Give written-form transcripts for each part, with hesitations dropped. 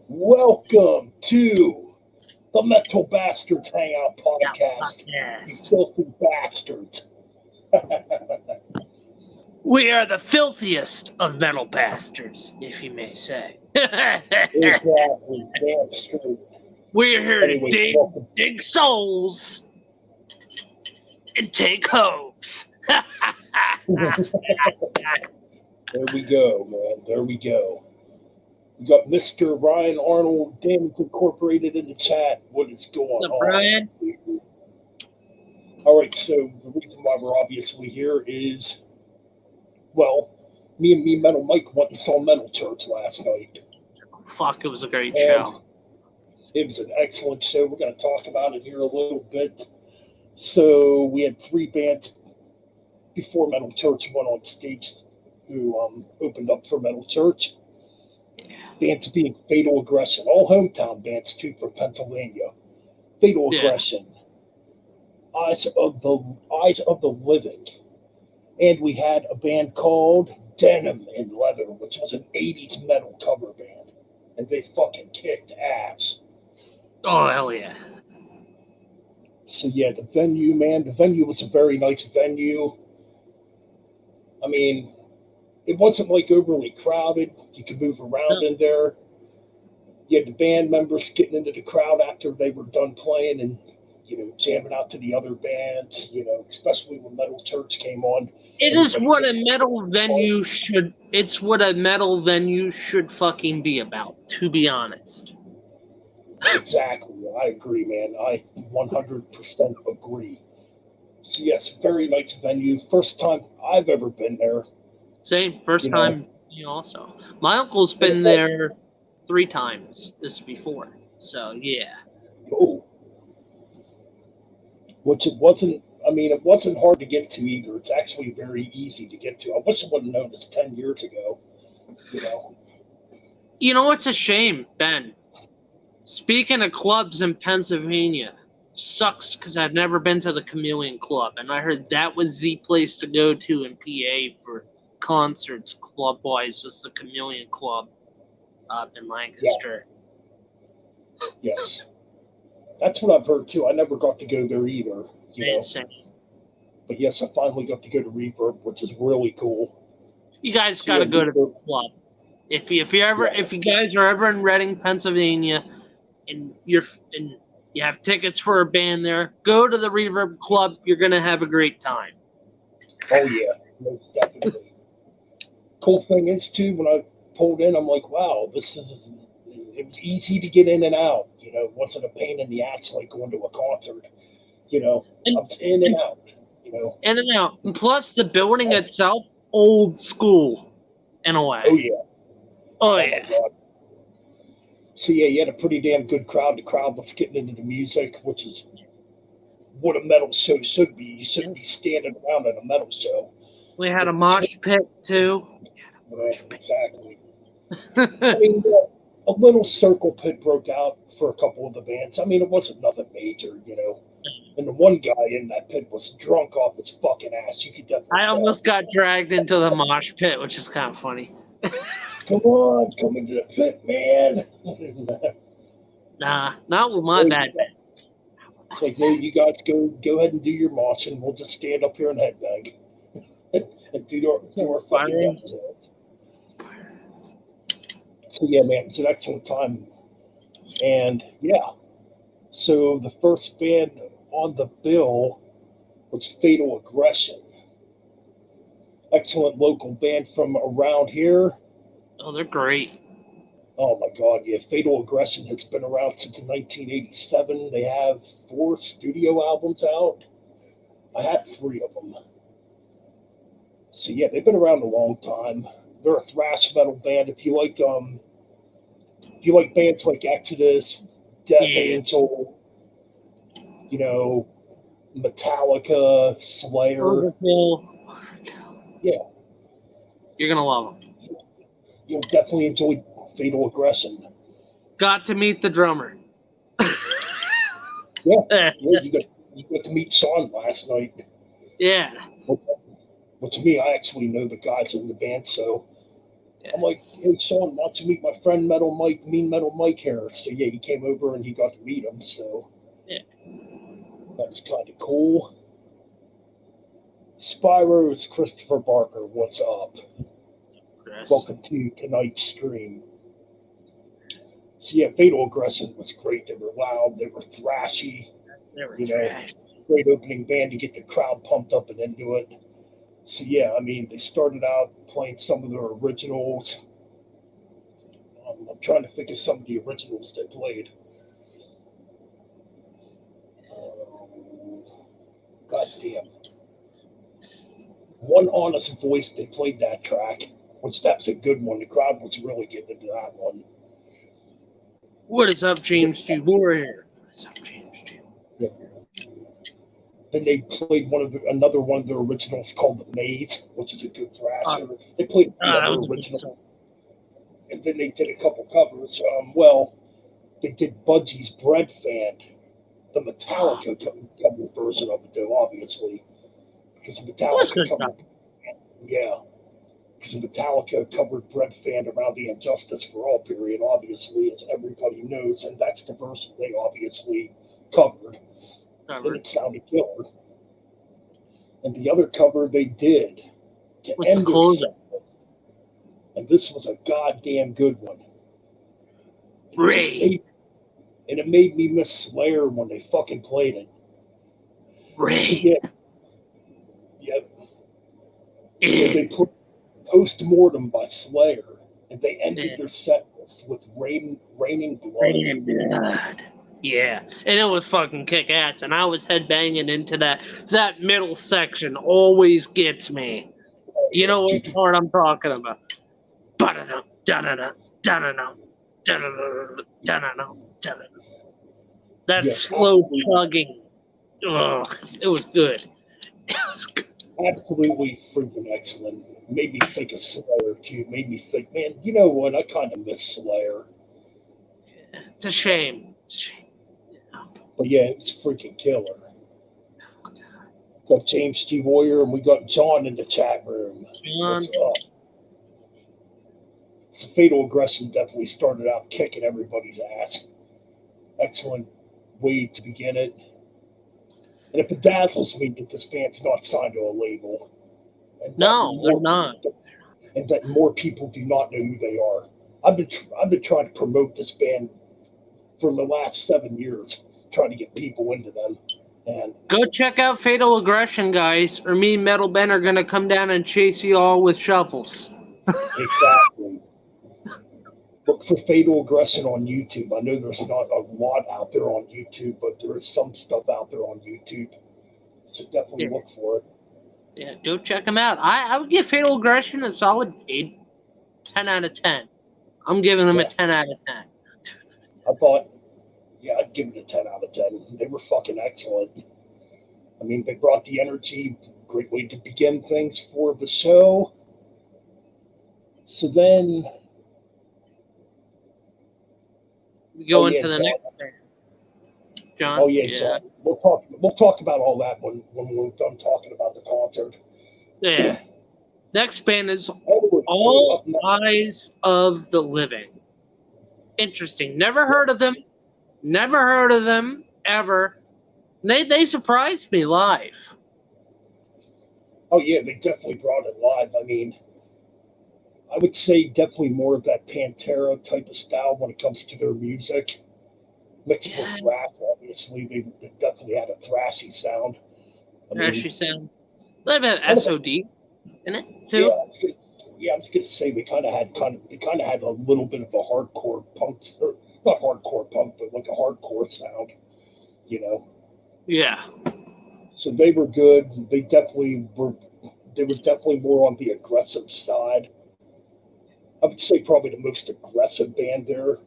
Welcome to the Metal Bastards Hangout Podcast. You filthy bastards. We are the filthiest of metal bastards, if you may say. Exactly, damn straight. We're here Anyway, to welcome. dig souls and take hopes. There we go, man. There we go. We got Mr. Ryan Arnold, Denim Incorporated in the chat. What is going What's up, on? Brian? All right, so the reason why we're obviously here is, well, me and Metal Mike went and saw Metal Church last night. Fuck, it was a great And show. it was an excellent show. We're going to talk about it here a little bit. So we had three bands before Metal Church went on stage who opened up for Metal Church. Bands being Fatal Aggression, all hometown bands too from Pennsylvania. Fatal Aggression, Eyes of the Living, and we had a band called Denim in Leather, which was an '80s metal cover band, and they fucking kicked ass. Oh, hell yeah. So yeah, the venue was a very nice venue. I mean, it wasn't like overly crowded. You could move around in there. You had the band members getting into the crowd after they were done playing and, jamming out to the other bands, especially when Metal Church came on. It is what a metal venue should. It's what a metal venue should fucking be about, to be honest. Exactly. I agree, man. I 100% agree. So yes, very nice venue. First time I've ever been there. Same, first time me also. My uncle's been there 3 times this before, so yeah. Oh. Which it wasn't hard to get to either. It's actually very easy to get to. I wish I would have known this 10 years ago, You know what's a shame, Ben? Speaking of clubs in Pennsylvania, sucks because I've never been to the Chameleon Club, and I heard that was the place to go to in PA for concerts, club-wise, just the Chameleon Club up in Lancaster. Yeah. Yes. That's what I've heard, too. I never got to go there either, Insane. But yes, I finally got to go to Reverb, which is really cool. You guys got to go to the club. If you guys are ever in Reading, Pennsylvania, and you have tickets for a band there, go to the Reverb Club. You're gonna have a great time. Oh yeah, most definitely. Cool thing is too, when I pulled in, I'm like, wow, it was easy to get in and out. It wasn't a pain in the ass like going to a concert. I was in and out. In and out, and plus the building itself, old school, in a way. Oh yeah. Oh yeah. So yeah, you had a pretty damn good crowd. The crowd was getting into the music, which is what a metal show should be. You shouldn't be standing around at a metal show. We had a mosh pit too. Exactly. I mean, a little circle pit broke out for a couple of the bands. I mean, it wasn't nothing major, And the one guy in that pit was drunk off his fucking ass. You could definitely. I almost got dragged into the mosh pit, which is kind of funny. Come on, come into the pit, man. Nah, not with my bad. It's like, no, you guys go ahead and do your mosh, and we'll just stand up here and headbang and do our fucking episodes. So yeah, man, it's an excellent time, and yeah. So the first band on the bill was Fatal Aggression. Excellent local band from around here. Oh, they're great. Oh my God, yeah. Fatal Aggression has been around since 1987. They have 4 studio albums out. I had 3 of them. So yeah, they've been around a long time. They're a thrash metal band. If you like bands like Exodus, Death Angel, Metallica, Slayer. Yeah. You're going to love them. You'll definitely enjoy Fatal Aggression. Got to meet the drummer. Yeah, you got to meet Sean last night. Yeah. Well, to me, I actually know the guys in the band, so I'm like, hey, Sean, why don't you meet my friend Mean Metal Mike here? So yeah, he came over and he got to meet him. So Yeah. that's kind of cool. Spyro's Christopher Barker, what's up? Chris. Welcome to tonight's stream. So yeah, Fatal Aggression was great. They were loud, they were thrashy. They were trash. Great opening band to get the crowd pumped up and into it. So yeah, I mean, they started out playing some of their originals. I'm trying to think of some of the originals they played. God damn. One Honest Voice, they played that track, which that's a good one. The crowd was really getting into that one. What is up, James G. Warrior? What's up, James G? Yeah. Then they played another one of their originals called The Maze, which is a good thrasher. They played the other original. And then they did a couple covers. They did Budgie's Bread Fan, the Metallica cover version of it, though, obviously. Because Metallica covered Bread Fan around the Injustice for All period, obviously, as everybody knows, and that's the version they obviously covered. And it sounded killer. And the other cover they did to What's the closer? And this was a goddamn good one. And it made me miss Slayer when they fucking played it. Ray. Yep. So they put Postmortem by Slayer, and they ended their set list with Raining Blood. Raining Blood. Yeah, and it was fucking kick-ass, and I was headbanging into that. That middle section always gets me. You know what part I'm talking about? That slow chugging. Ugh, it was good. It was good. Absolutely freaking excellent. Made me think of Slayer, too. Made me think, man, you know what? I kind of miss Slayer. Yeah, it's a shame. But yeah, it was freaking killer. Got James G. Warrior, and we got John in the chat room. John. What's up? So Fatal Aggression definitely started out kicking everybody's ass. Excellent way to begin it. And it bedazzles me that this band's not signed to a label. No, they're not. And that more people do not know who they are. I've been trying to promote this band for the last 7 years, trying to get people into them. And go check out Fatal Aggression, guys, or me and Metal Ben are gonna come down and chase you all with shovels. Exactly. Look for Fatal Aggression on YouTube. I know there's not a lot out there on YouTube, but there is some stuff out there on YouTube. So definitely look for it. Yeah, go check them out. I would give Fatal Aggression a solid 10 out of 10. I'm giving them a 10 out of 10. I'd give it a 10 out of 10. They were fucking excellent. I mean, they brought the energy, great way to begin things for the show. So then we go into the next thing. John. Oh yeah, John. We'll talk about all that when we're done talking about the concert. Yeah. Next band is All Eyes of the Living. Interesting. Never heard of them. Never heard of them ever. They surprised me live. Oh yeah, they definitely brought it live. I mean, I would say definitely more of that Pantera type of style when it comes to their music. Mixed with rap, obviously. They definitely had a thrashy sound. Thrashy sound. A little bit of SOD in it too. I was gonna say they kind of had a little bit of a hardcore punk, or not hardcore punk, but like a hardcore sound, you know. Yeah. So they were good. They were definitely more on the aggressive side. I would say probably the most aggressive band there.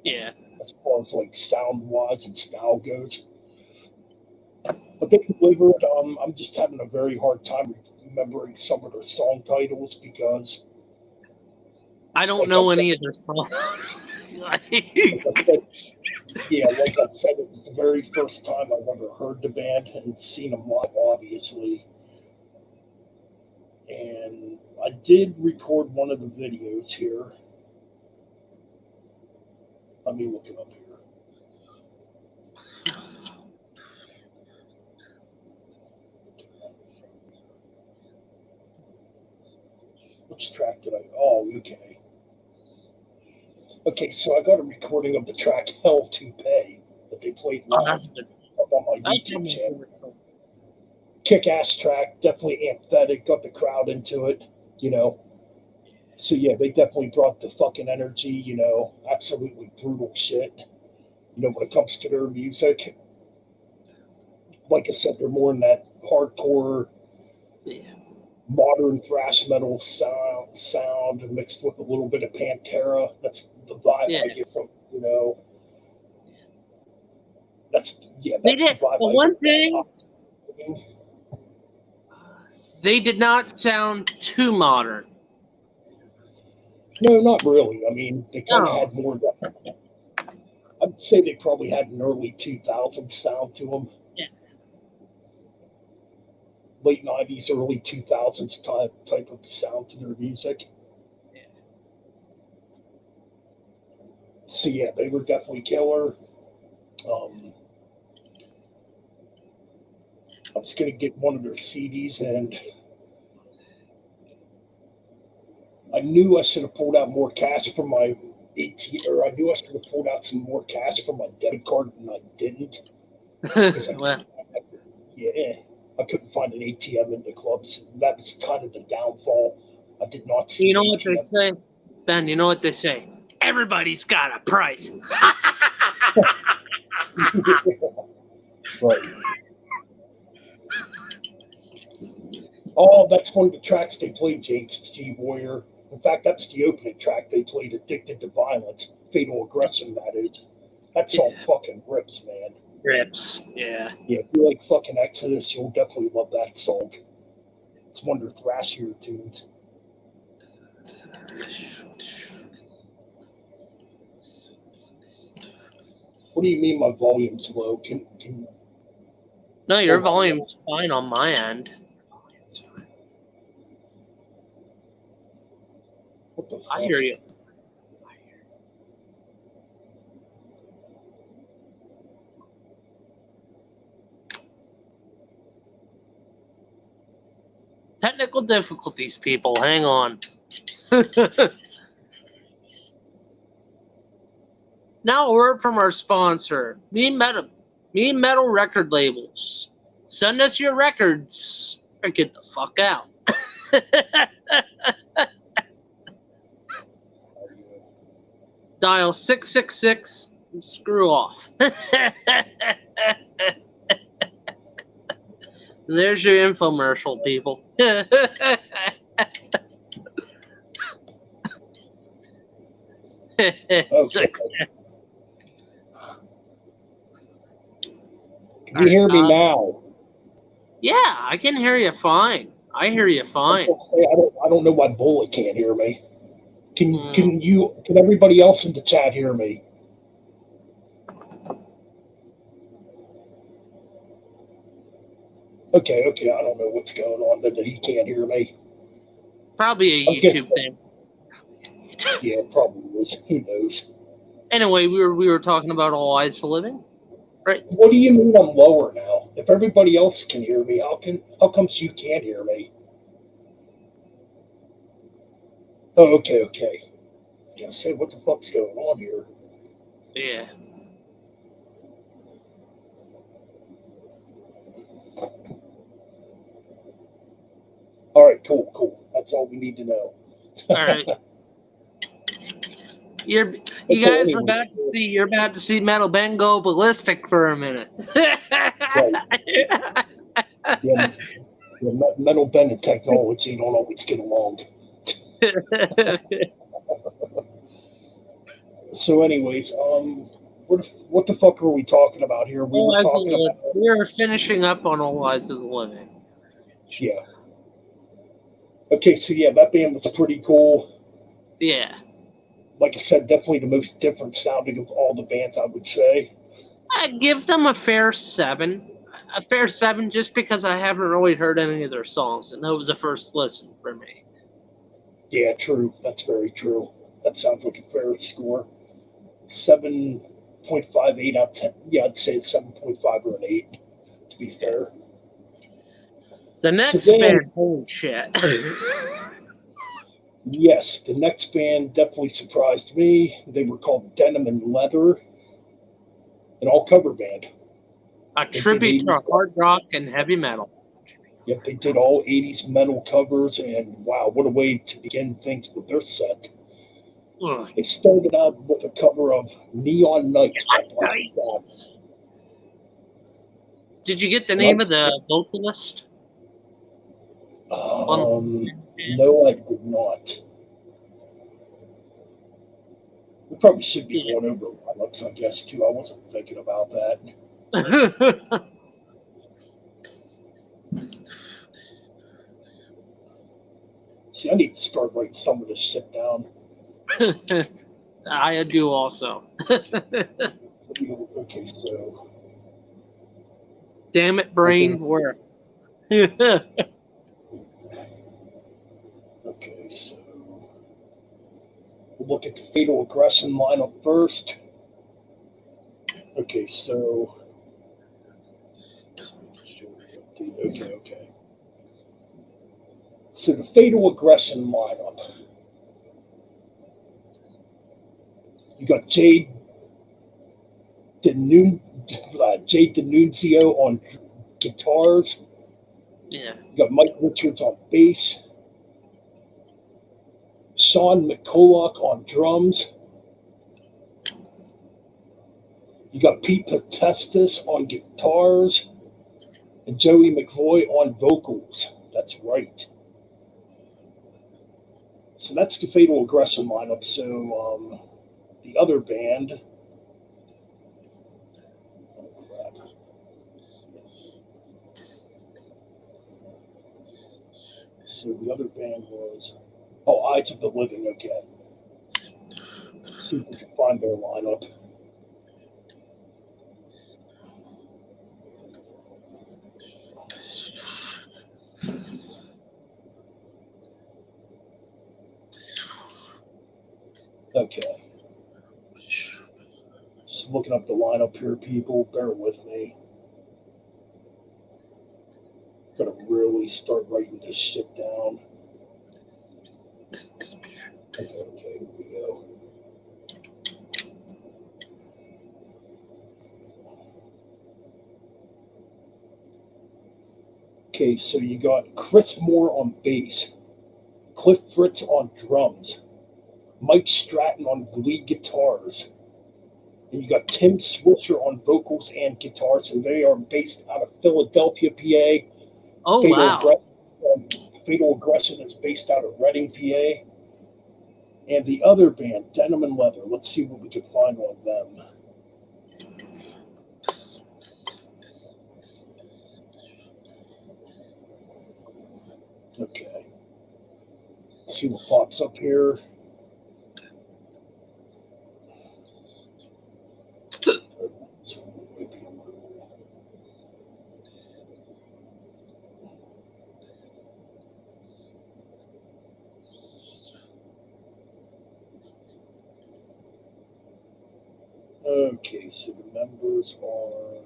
Yeah. As far as like sound wise and style goes. But they delivered. I'm just having a very hard time remembering some of their song titles because I don't know any of their songs. Like I said, it was the very first time I've ever heard the band and seen them live, obviously. And I did record one of the videos here. Let me look it up here. Which track did I? Oh, okay. Okay, so I got a recording of the track Hell to Pay that they played live up on my YouTube channel. Kick-ass track, definitely amphetic, got the crowd into it, you know. So yeah, they definitely brought the fucking energy, you know, absolutely brutal shit. You know, when it comes to their music, like I said, they're more in that hardcore, modern thrash metal sound mixed with a little bit of Pantera. That's the vibe I get from, you know. That's the vibe. Well, one thing, they did not sound too modern. No, not really. I mean, they kind of had more. I'd say they probably had an early 2000s sound to them. Yeah. Late 90s, early 2000s type of sound to their music. Yeah. So yeah, they were definitely killer. I was going to get one of their CDs, and I knew I should have pulled out more cash from my ATM, or I knew I should have pulled out some more cash from my debit card, and I didn't. I couldn't find an ATM in the clubs. That was kind of the downfall. I did not see. You know what they say, Ben? You know what they say? Everybody's got a price. Right. Oh, that's one of the tracks they played, James G. Warrior. In fact, that's the opening track they played, Addicted to Violence, Fatal Aggression, that is. That song fucking rips, man. Rips, yeah. Yeah, if you like fucking Exodus, you'll definitely love that song. It's one of their thrashier tunes. What do you mean my volume's low? Can No, your volume's fine on my end. What the fuck? I hear you. Technical difficulties, people. Hang on. Now a word from our sponsor, Mean Metal Record Labels. Send us your records or get the fuck out. Dial 666 and screw off. There's your infomercial, people. Okay. Can you hear me now? Yeah, I can hear you fine. I hear you fine. I don't know why Bullet can't hear me. Can everybody else in the chat hear me? Okay, I don't know what's going on, but he can't hear me. Probably a YouTube thing. Yeah, probably is. Who knows? Anyway, we were talking about All Eyes for Living, right? What do you mean I'm lower now? If everybody else can hear me, how comes you can't hear me? Oh, okay. I was gonna say, what the fuck's going on here? Yeah. All right, cool. That's all we need to know. All right. You're about to see Metal Ben go ballistic for a minute. Yeah, Metal Ben and technology don't always get along. So, anyways, what the fuck are we talking about here? We were finishing up on All Eyes of the Living. Yeah. Okay, so yeah, that band was pretty cool. Yeah. Like I said, definitely the most different sounding of all the bands, I would say. I'd give them a fair 7. a fair 7 just because I haven't really heard any of their songs, and that was a first listen for me. Yeah, true. That's very true. That sounds like a fair score. 7.58 out of 10. Yeah, I'd say 7.5 or an 8, to be fair. The next So then- band, holy shit. Yes, the next band definitely surprised me. They were called Denim and Leather, an all cover band. A tribute to hard rock and heavy metal. Yep, they did all 80s metal covers, and wow, what a way to begin things with their set. Ugh. They started out with a cover of Neon Nights by Black Sabbath. Did you get the name of the vocalist? No, I did not. We probably should be going over lineups, I guess, too. I wasn't thinking about that. See, I need to start writing some of this shit down. I do also. Okay, so. Damn it, brain, where? Okay, so. We'll look at the Fatal Aggression lineup first. Okay, so. Okay. So the Fatal Aggression lineup. You got Jade D'Annunzio on guitars. Yeah. You got Mike Richards on bass. Sean McCulloch on drums. You got Pete Potestas on guitars. And Joey McVoy on vocals. That's right. So that's the Fatal Aggression lineup. So the other band. Oh, crap. So the other band was Eyes of the Living. Okay. Let's see if we can find their lineup. Okay. Just looking up the lineup here, people. Bear with me. Gotta really start writing this shit down. Okay, here we go. Okay, so you got Chris Moore on bass, Cliff Fritz on drums, Mike Stratton on lead guitars, and you got Tim Swisher on vocals and guitars, and they are based out of Philadelphia, PA. Oh, wow. Fatal Aggression is based out of Reading, PA. And the other band, Denim and Leather, let's see what we can find on them. Okay. Let's see what pops up here. Okay, so the members are.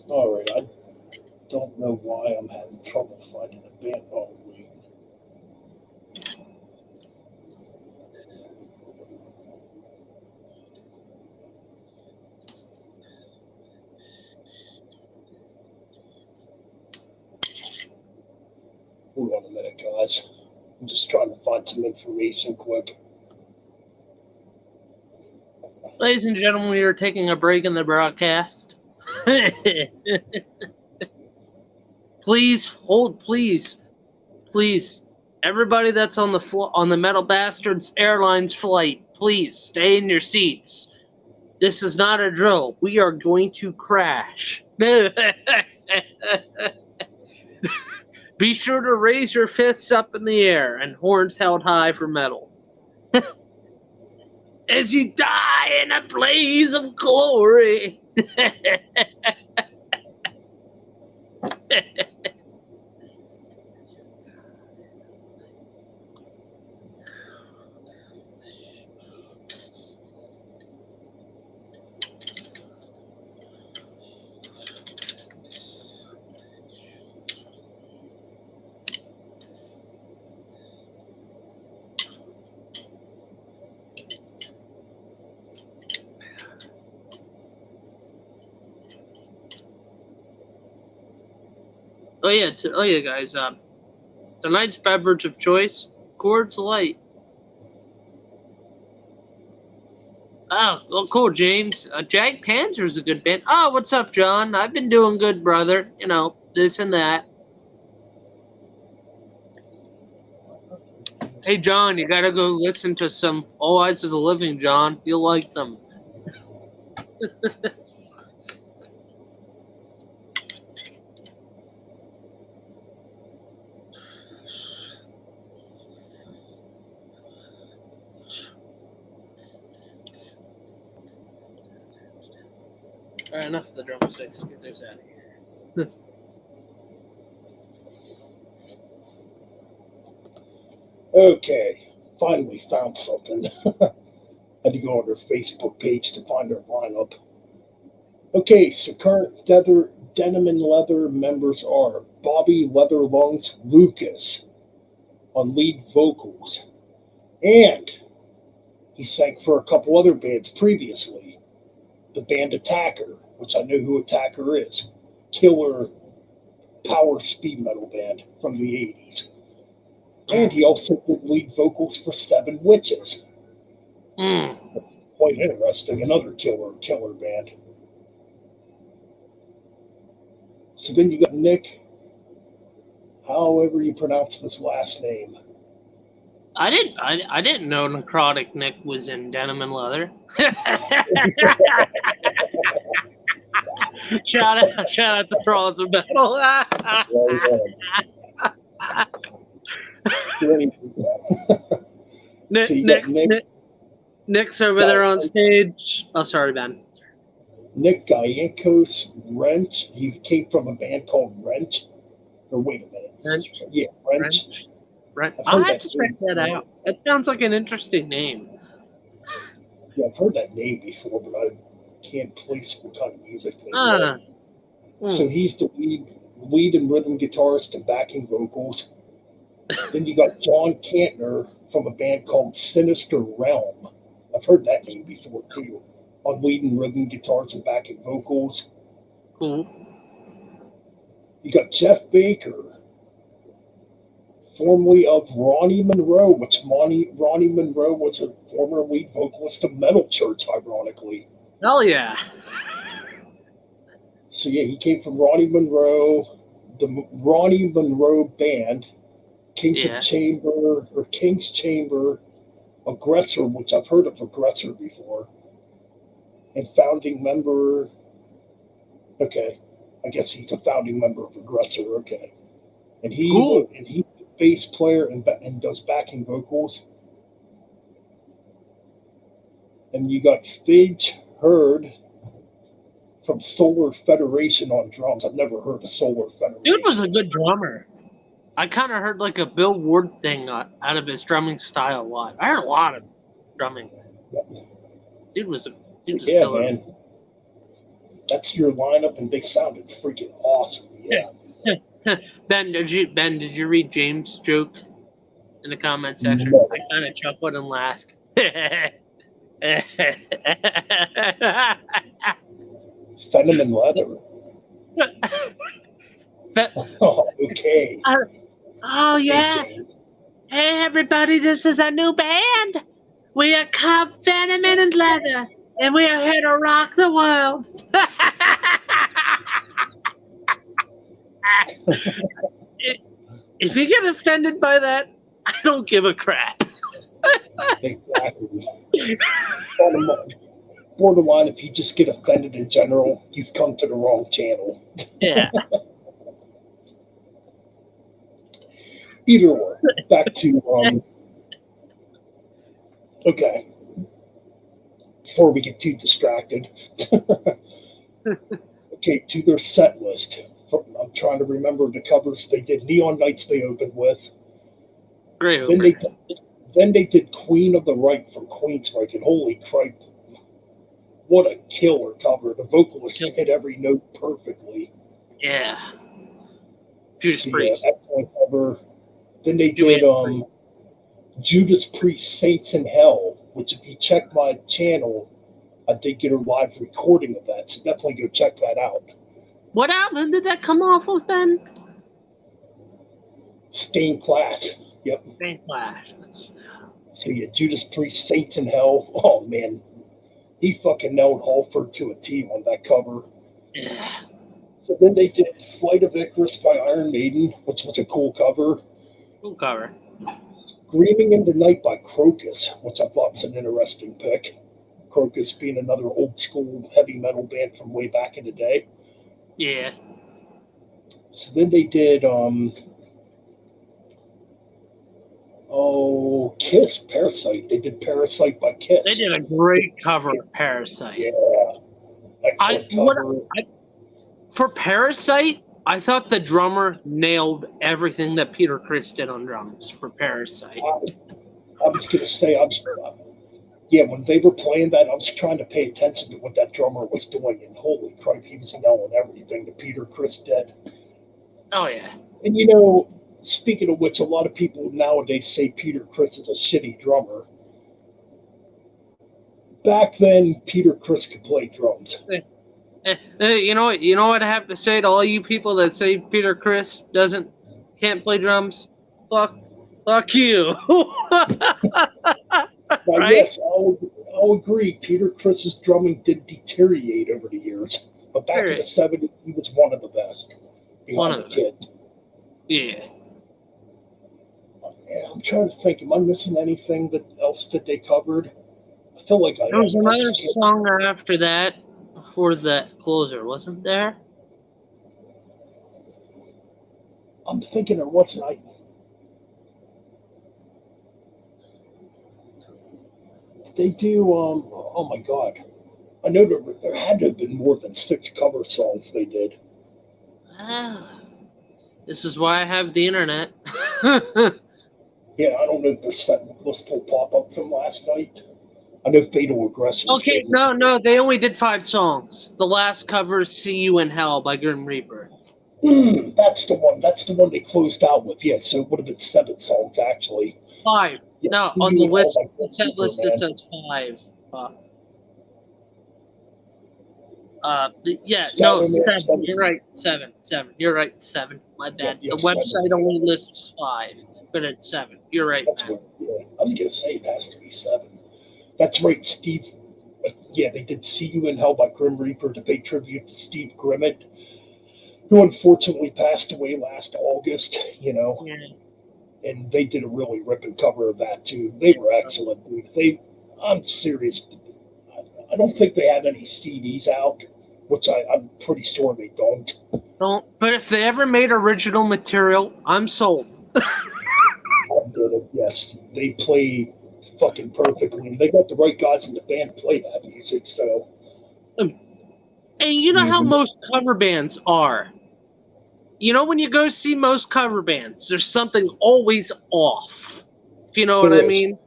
All right, I don't know why I'm having trouble finding a band. Oh, wait. Hold on a minute, guys. I'm just trying to find some information quick. Ladies and gentlemen, we are taking a break in the broadcast. Please hold, please. Everybody that's on the Metal Bastards Airlines flight, please stay in your seats. This is not a drill. We are going to crash. Be sure to raise your fists up in the air and horns held high for metal. As you die in a blaze of glory. Oh yeah, guys. Tonight's beverage of choice: Coors Light. Oh, well, cool, James. Jag Panzer's a good band. Oh, what's up, John? I've been doing good, brother. You know, this and that. Hey, John, you gotta go listen to some All Eyes of the Living, John. You'll like them. All right, enough of the drumsticks. Get those out of here. Okay, finally found something. Had to go on their Facebook page to find their lineup. Okay, so current Denim and Leather members are Bobby Leatherlungs Lucas on lead vocals, and he sang for a couple other bands previously. The band Attacker, which I know who Attacker is, killer power speed metal band from the 80s. And he also did lead vocals for Seven Witches. Quite interesting, another killer band. So then you got Nick, however you pronounce this last name. I didn't know Necrotic Nick was in Denim and Leather. shout out to Thralls of Metal. Nick's over there on stage. Oh, sorry, Ben. Nick Galliancos Wrench. He came from a band called Wrench. Or wait a minute. Wrench? Yeah, Wrench. Right. I'll have to check that out. That sounds like an interesting name. Yeah, I've heard that name before, but I can't place what kind of music they do. So he's the lead and rhythm guitarist and backing vocals. Then you got John Cantner from a band called Sinister Realm. I've heard that name before too. On lead and rhythm guitars and backing vocals. Cool. You got Jeff Baker, formerly of Ronnie Monroe, which Ronnie Monroe was a former lead vocalist of Metal Church, ironically. Hell yeah. So yeah, he came from Ronnie Monroe, the Ronnie Monroe band, King's Chamber, Aggressor, which I've heard of Aggressor before, and founding member. Okay, I guess he's a founding member of Aggressor. Okay, and he's the bass player and does backing vocals. And you got Fidge Hurd from Solar Federation on drums. I've never heard of Solar Federation. Dude was a good drummer. I kind of heard like a Bill Ward thing out of his drumming style a lot. I heard a lot of drumming. Dude was killer. Man. That's your lineup, and they sounded freaking awesome. Yeah. Ben, did you read James' joke in the comment section? No. I kind of chuckled and laughed. Denim and Leather. Oh, okay. Oh, yeah. Hey, everybody, this is a new band. We are called Denim and Leather, and we are here to rock the world. If you get offended by that, I don't give a crap. Exactly. Borderline, if you just get offended in general, you've come to the wrong channel. Yeah. Either way, back to okay. Before we get too distracted, okay, to their set list. I'm trying to remember the covers they did. Neon Nights they opened with. Great. Then they did Queen of the Right from Queensryche, and holy crap, what a killer cover! The vocalist hit every note perfectly. Yeah. Judas Priest. Excellent cover. Then they did Judas Priest, Saints in Hell, which if you check my channel, I did get a live recording of that, so definitely go check that out. What album did that come off of then? Stained Class. Yep. Stained Class. So yeah, Judas Priest, Saints in Hell. Oh man, he fucking nailed Halford to a T on that cover. Yeah. So then they did Flight of Icarus by Iron Maiden, which was a cool cover. Cool cover. Screaming in the Night by Crocus, which I thought was an interesting pick. Crocus being another old school heavy metal band from way back in the day. Yeah. So then they did Kiss, Parasite. They did Parasite by Kiss. They did a great cover of Parasite. Yeah. Excellent cover. For Parasite, I thought the drummer nailed everything that Peter Criss did on drums for Parasite. I was going to say, when they were playing that, I was trying to pay attention to what that drummer was doing, and holy crap, he was nailing everything that Peter Criss did. Oh, yeah. And you know, speaking of which, a lot of people nowadays say Peter Criss is a shitty drummer. Back then, Peter Criss could play drums. You know what I have to say to all you people that say Peter Criss can't play drums? Fuck you. Now, right? yes, I'll agree. Peter Criss's drumming did deteriorate over the years, but back in the 70s, he was one of the best. One of the kids. Yeah. Yeah, I'm trying to think. Am I missing anything else that they covered? I feel like there was another song after that, before the closer, wasn't there? I'm thinking there wasn't. They do. Oh my God! I know there had to have been more than 6 cover songs they did. This is why I have the internet. Yeah, I don't know if their set list will pop up from last night. I know Fatal Aggression. Okay, no, they only did 5 songs. The last cover is "See You in Hell" by Grim Reaper. That's the one. That's the one they closed out with. Yeah, so it would have been 7 songs actually. 5. Yeah, no, on the list, the set list it says 5. Yeah, no, 7. You're right, 7. You're right, 7. My bad. Yeah, the website 7. only lists 5, but it's 7. You're right. That's what, yeah. I was gonna say it has to be 7. That's right, Steve. Yeah, they did "See You in Hell" by Grim Reaper to pay tribute to Steve Grimmett, who unfortunately passed away last August. You know. Yeah. And they did a really ripping cover of that too. They were excellent, dude. I'm serious. I don't think they have any CDs out, which I'm pretty sure they don't. But if they ever made original material, I'm sold. I'm good. Yes, they play fucking perfectly, and they got the right guys in the band to play that music. So, and you know how most cover bands are. You know, when you go see most cover bands, there's something always off. If you know what I mean?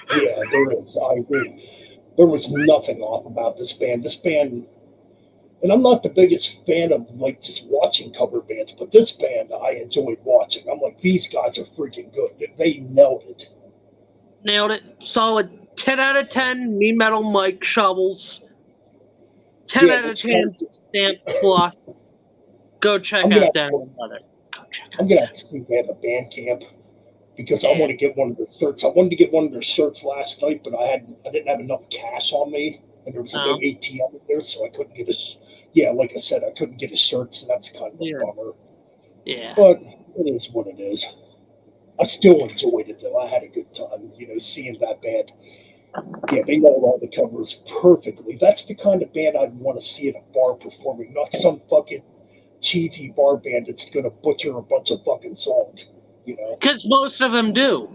Yeah, there is. I agree. There was nothing off about this band. This band, and I'm not the biggest fan of like just watching cover bands, but this band I enjoyed watching. I'm like, these guys are freaking good. They nailed it. Nailed it. Solid 10 out of 10. Me Metal Mike Shovels. 10 out of 10. Stamp Plus. Go check out Denim. I'm gonna have to see if they have a band camp because I want to get one of their shirts. I wanted to get one of their shirts last night, but I didn't have enough cash on me, and there was no ATM in there, so I couldn't get like I said, I couldn't get a shirt, so that's kind of a bummer. Yeah. But it is what it is. I still enjoyed it though. I had a good time, seeing that band. Yeah, they know all the covers perfectly. That's the kind of band I'd want to see at a bar performing, not some fucking cheesy bar band that's going to butcher a bunch of fucking songs. you know. Because most of them do.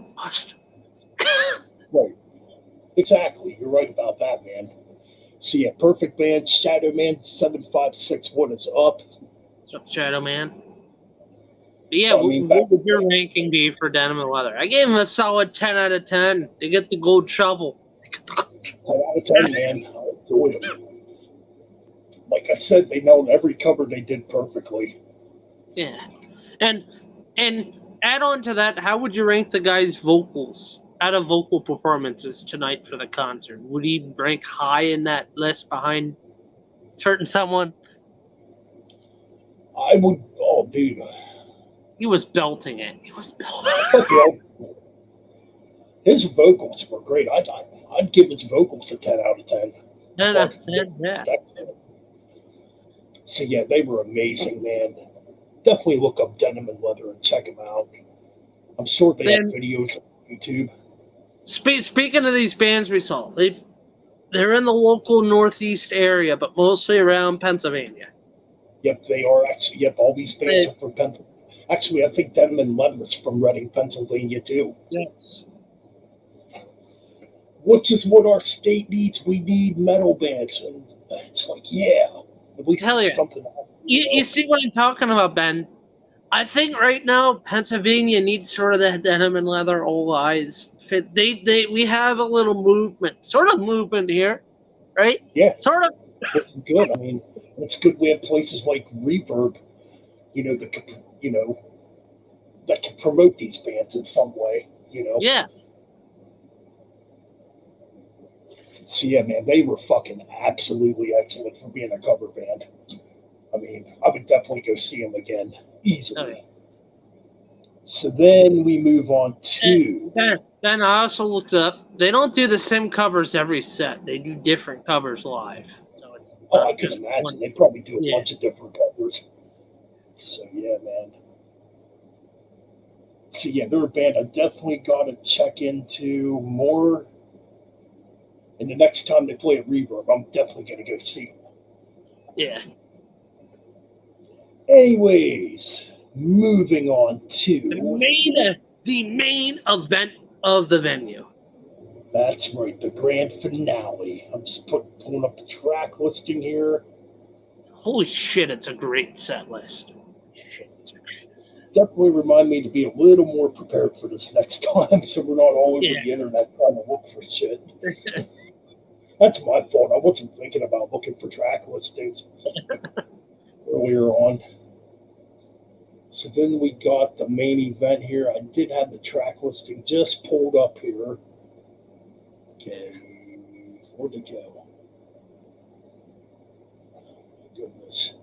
Right. Exactly. You're right about that, man. So yeah, Perfect Band, Shadow Man, 756. What is up? What's up, Shadow Man? But yeah, I mean, what would your ranking be for Denim and Leather? I gave them a solid 10 out of 10. They get the gold shovel. 10 out of 10, man. I enjoyed them. Like I said, they nailed every cover they did perfectly. Yeah. And add on to that, how would you rank the guy's vocals out of vocal performances tonight for the concert? Would he rank high in that list behind certain someone? I would, oh, dude. He was belting it. He was belting it. His vocals were great. I'd give his vocals a 10 out of 10. 10 out of 10, yeah. So yeah, they were amazing, man. Definitely look up Denim and Leather and check them out. I'm sure they have videos on YouTube. Speaking of these bands we saw, they're in the local Northeast area, but mostly around Pennsylvania. Yep, they are actually. Yep, all these bands are from Pennsylvania. Actually, I think Denim and Leather is from Reading, Pennsylvania, too. Yes. Which is what our state needs. We need metal bands. And it's like, yeah. At least something. You see what I'm talking about, Ben? I think right now Pennsylvania needs sort of that Denim and Leather old eyes fit. We have a little movement here, right? Yeah, sort of. It's good. I mean, it's good. We have places like Reverb, that can promote these bands in some way. Yeah. So yeah, man, they were fucking absolutely excellent for being a cover band. I mean, I would definitely go see them again easily. Okay. So then we move on to. Then I also looked up. They don't do the same covers every set. They do different covers live. So it's I can imagine they probably do a bunch of different covers. So yeah, man. So yeah, they're a band I definitely got to check into more. And the next time they play at Reverb, I'm definitely going to go see them. Yeah. Anyways, moving on to the main event of the venue. That's right, the grand finale. I'm just pulling up the track listing here. Holy shit, it's a great set list. Definitely remind me to be a little more prepared for this next time, so we're not all over the internet trying to look for shit. That's my fault. I wasn't thinking about looking for track listings earlier on. So then we got the main event here. I did have the track listing just pulled up here. Okay, where'd it go? Oh, my goodness.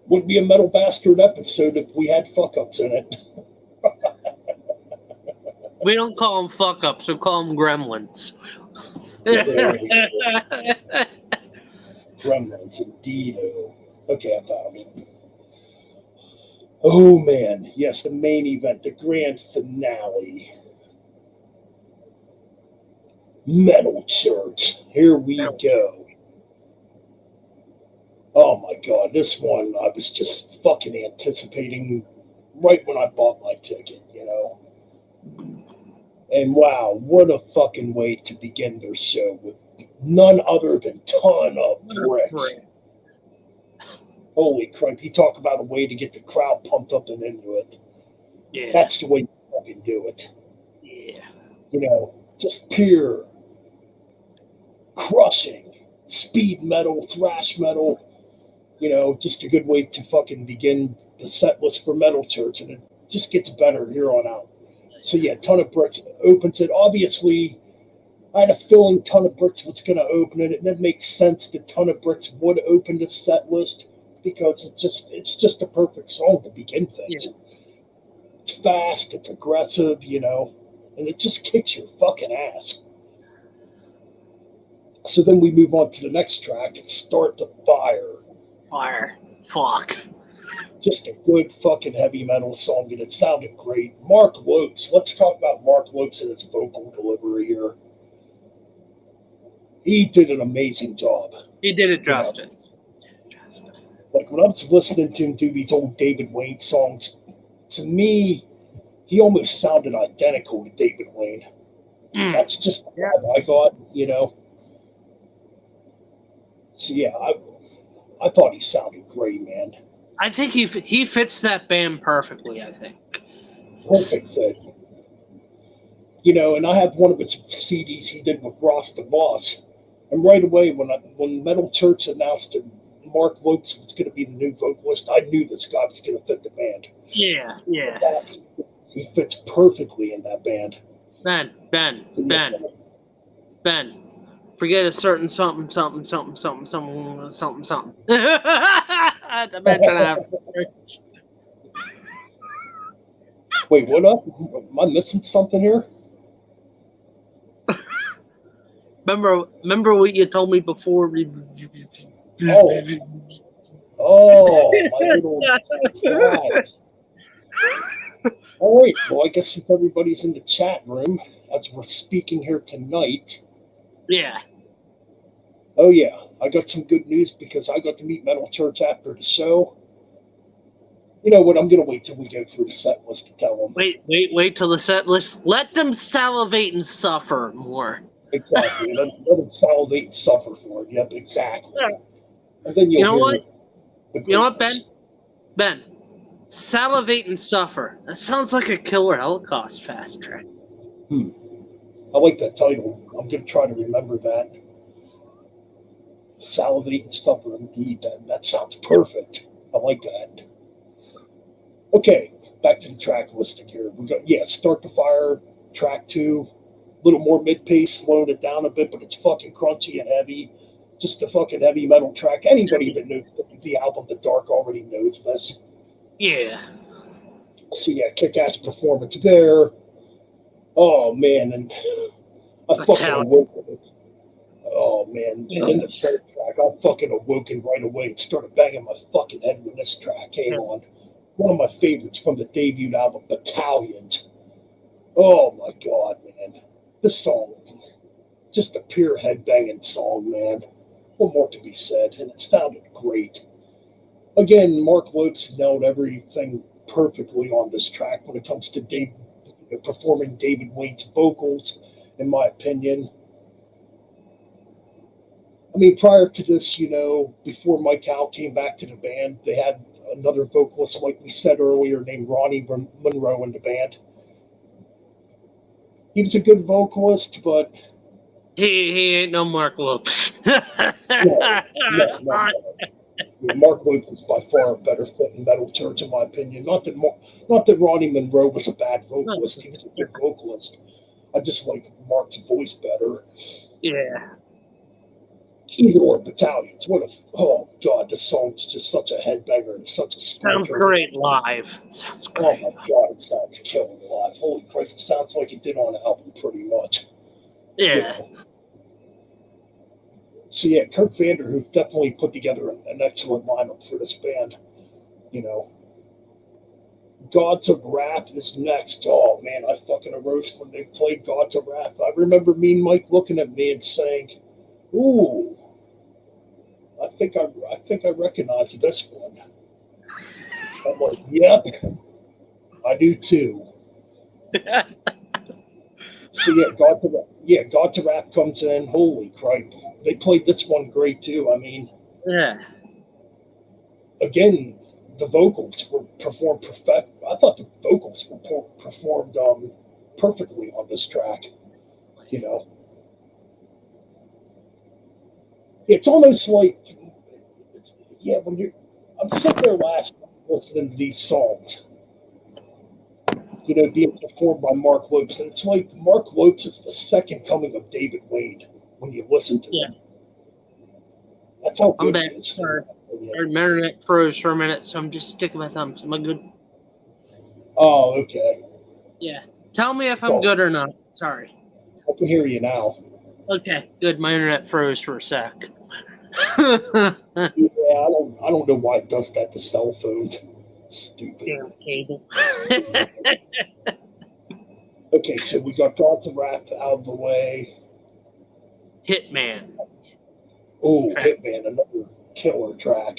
Would be a Metal Bastard episode if we had fuck-ups in it. We don't call them fuck-ups, we call them gremlins. Gremlins, indeed. Okay, I found it. Oh, man. Yes, the main event, the grand finale. Metal Church. Here we go. Oh, my God. This one, I was just fucking anticipating right when I bought my ticket, And wow, what a fucking way to begin their show with none other than Ton of Bricks. Holy crap, you talk about a way to get the crowd pumped up and into it. Yeah. That's the way you fucking do it. Yeah. Just pure crushing speed metal, thrash metal, just a good way to fucking begin the set list for Metal Church, and it just gets better here on out. So yeah, Ton of Bricks opens it. Obviously, I had a feeling Ton of Bricks was going to open it, and it makes sense that Ton of Bricks would open the set list because it's just a perfect song to begin things. Yeah. It's fast, it's aggressive, and it just kicks your fucking ass. So then we move on to the next track, Start the Fire. Fire. Fuck. Just a good fucking heavy metal song, and it sounded great. Mark Lopes. Let's talk about Mark Lopes and his vocal delivery here. He did an amazing job. He did it justice. Like when I was listening to him do these old David Wayne songs, to me, he almost sounded identical to David Wayne. That's just the vibe I got, you know. So yeah, I thought he sounded great, man. I think he fits that band perfectly, I think. Perfect fit. You know, and I have one of his CDs he did with Ross the Boss. And right away, when Metal Church announced that Mark Lopes was going to be the new vocalist, I knew this guy was going to fit the band. Yeah. He fits perfectly in that band. Ben. Forget a certain something. The man trying to have. Wait, what up? Am I missing something here? Remember what you told me before? Oh, my little surprise. All right, well, I guess since everybody's in the chat room, as we're speaking here tonight. Yeah. Oh, yeah, I got some good news because I got to meet Metal Church after the show. You know what? I'm going to wait till we go through the set list to tell them. Wait till the set list. Let them salivate and suffer more. Exactly. Let them salivate and suffer for it. Yep, exactly. And then you'll hear what? You know what, Ben? Ben, salivate and suffer. That sounds like a Killer Holocaust fast track. I like that title. I'm going to try to remember that. Salivate and suffer, indeed. That sounds perfect. I like that. Okay, back to the track listing here. We got, Start the Fire, track 2. A little more mid-pace, slowing it down a bit, but it's fucking crunchy and heavy. Just a fucking heavy metal track. Anybody that knows the album The Dark already knows this. Yeah. So yeah, kick-ass performance there. Oh man, and I fucking awoke with it. Oh man, and then the third track, I fucking awoken right away and started banging my fucking head when this track came on. One of my favorites from the debut album, Battalions. Oh my god, man. This song, just a pure headbanging song, man. What more to be said? And it sounded great. Again, Mark Lopes nailed everything perfectly on this track when it comes to performing David Wayne's vocals, in my opinion. I mean, prior to this, you know, before Mike Howe came back to the band, they had another vocalist, like we said earlier, named Ronnie Monroe in the band. He was a good vocalist, but he ain't no Mark Lopes. No. Mark Lopes is by far a better fit in Metal Church, in my opinion. Not that Ronnie Monroe was a bad vocalist; he was a good vocalist. I just like Mark's voice better. Yeah. Either or, Battalions. Oh god, this song's just such a headbanger and such a sounds great live. Sounds great. Oh my god, it sounds killer live. Holy Christ, it sounds like it did on an album pretty much. Yeah. You know? So yeah, Kirk Vanderhoof definitely put together an excellent lineup for this band. You know, Gods of Wrath is next. Oh man, I fucking arose when they played Gods of Wrath. I remember me and Mike looking at me and saying, "Ooh, I think I recognize this one." I'm like, "Yep, I do too." So Gods of Wrath comes in. Holy Christ, they played this one great too. I mean, yeah. Again, the vocals were performed perfect. I thought the vocals were performed perfectly on this track. You know, it's almost like, when I'm sitting there last night listening to these songs, you know, being performed by Mark Lopes, and it's like Mark Lopes is the second coming of David Wayne when you listen to him. That's how good I'm back. Sorry. Our internet froze for a minute, so I'm just sticking my thumbs. Am I good? Oh, okay. Yeah. Tell me if I'm good or not. Sorry. I can hear you now. Okay, good. My internet froze for a sec. Yeah, I don't know why it does that to cell phones. Stupid. Damn cable. Okay, so we got Gods of Wrath out of the way. Hitman. Oh, Hitman, another killer track.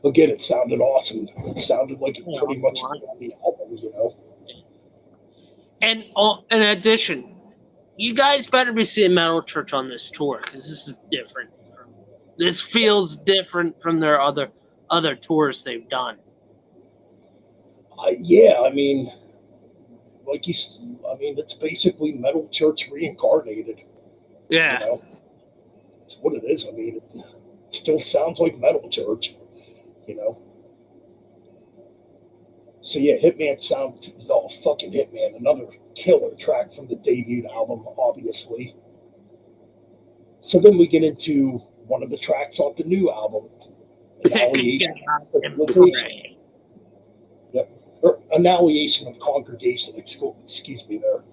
again, it sounded awesome. It sounded like it pretty much Wow. did on the album, you know. And in addition, you guys better be seeing Metal Church on this tour because this is different. This feels different from their other tours they've done. Yeah, I mean, it's basically Metal Church reincarnated. Yeah. You know, it's what it is. I mean, it still sounds like Metal Church. You know. So yeah, Hitman sounds fucking Hitman. Another killer track from the debut album, obviously. So then we get into one of the tracks off the new album, Annihilation. Yep. Or Annihilation of Congregation. Excuse me there.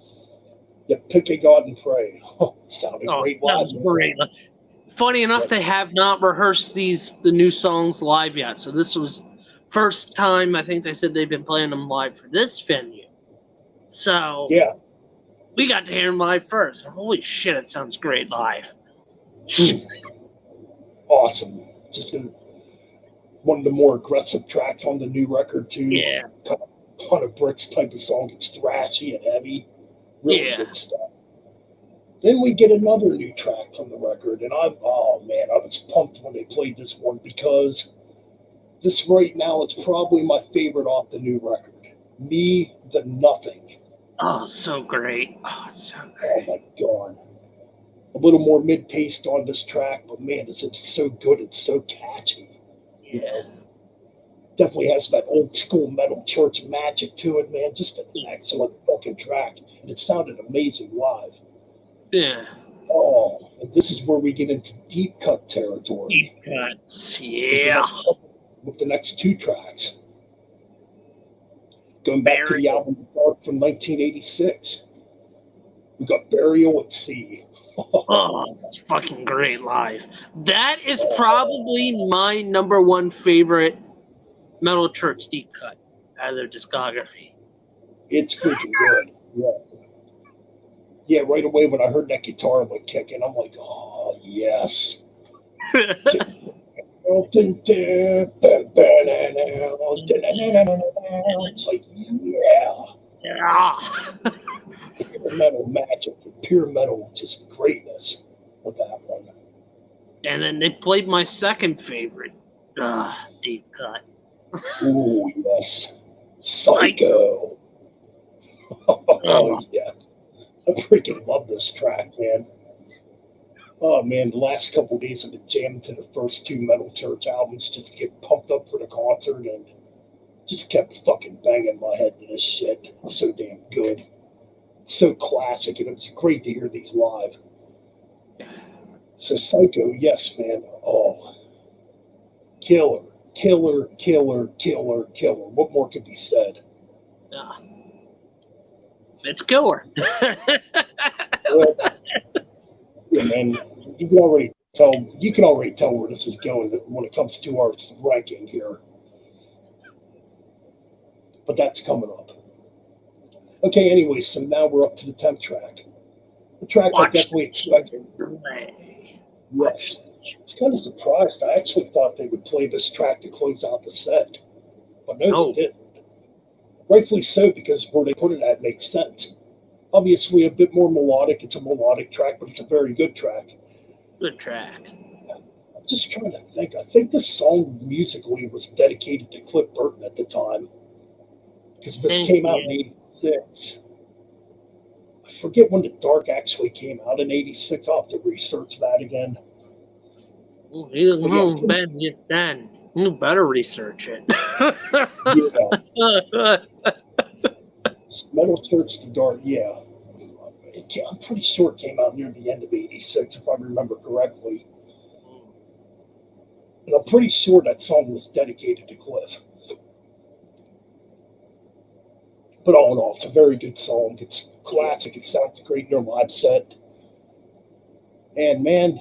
Yep. Pick a God and pray. Sounded great. Sounds great. Funny enough, they have not rehearsed the new songs live yet. So this was first time I think they said they've been playing them live for this venue. So yeah, we got to hear them live first. Holy shit, it sounds great live. Awesome. Just one of the more aggressive tracks on the new record too. Yeah. Ton of bricks type of song. It's thrashy and heavy. Really good stuff. Then we get another new track from the record, and I was pumped when they played this one because this right now is probably my favorite off the new record. Me the Nothing. Oh, so great. Oh, so great. Oh my god. A little more mid-paced on this track, but man, it's so good. It's so catchy. You know, definitely has that old school Metal Church magic to it, man. Just an excellent fucking track, and it sounded amazing live. Yeah. Oh, and this is where we get into deep cut territory. Deep cuts, yeah. With the next two tracks. Going back to the album from 1986. We got Burial at Sea. Oh, it's fucking great live. That is probably my number one favorite Metal Church deep cut out of their discography. It's freaking good. Yeah. Yeah, right away when I heard that guitar lick kick in, I'm like, oh, yes. It's like, yeah. Pure metal magic, pure metal, just greatness with that one. And then they played my second favorite deep cut. Ooh, yes. Psycho. Oh, yeah. I freaking love this track, man. Oh, man, the last couple of days I've been jamming to the first two Metal Church albums just to get pumped up for the concert and just kept fucking banging my head to this shit. It's so damn good. So classic, and it's great to hear these live. So Psycho, yes, man. Oh, killer. What more could be said? It's killer. Well, yeah, man, you can already tell where this is going when it comes to our ranking here. But that's coming up. Okay, anyway, so now we're up to the 10th track. The track I definitely expected. Yes. I was kind of surprised. I actually thought they would play this track to close out the set. But no, they didn't. Rightfully so, because where they put it at makes sense. Obviously, a bit more melodic. It's a melodic track, but it's a very good track. Good track. I'm just trying to think. I think this song musically was dedicated to Cliff Burton at the time. Because this came out in 86. I forget when The Dark actually came out in 86. I'll have to research that again. You better research it. Metal Church, The Dark, yeah. I'm pretty sure it came out near the end of 86, if I remember correctly. And I'm pretty sure that song was dedicated to Cliff. But all in all, it's a very good song. It's classic. It sounds great in their live set. And man,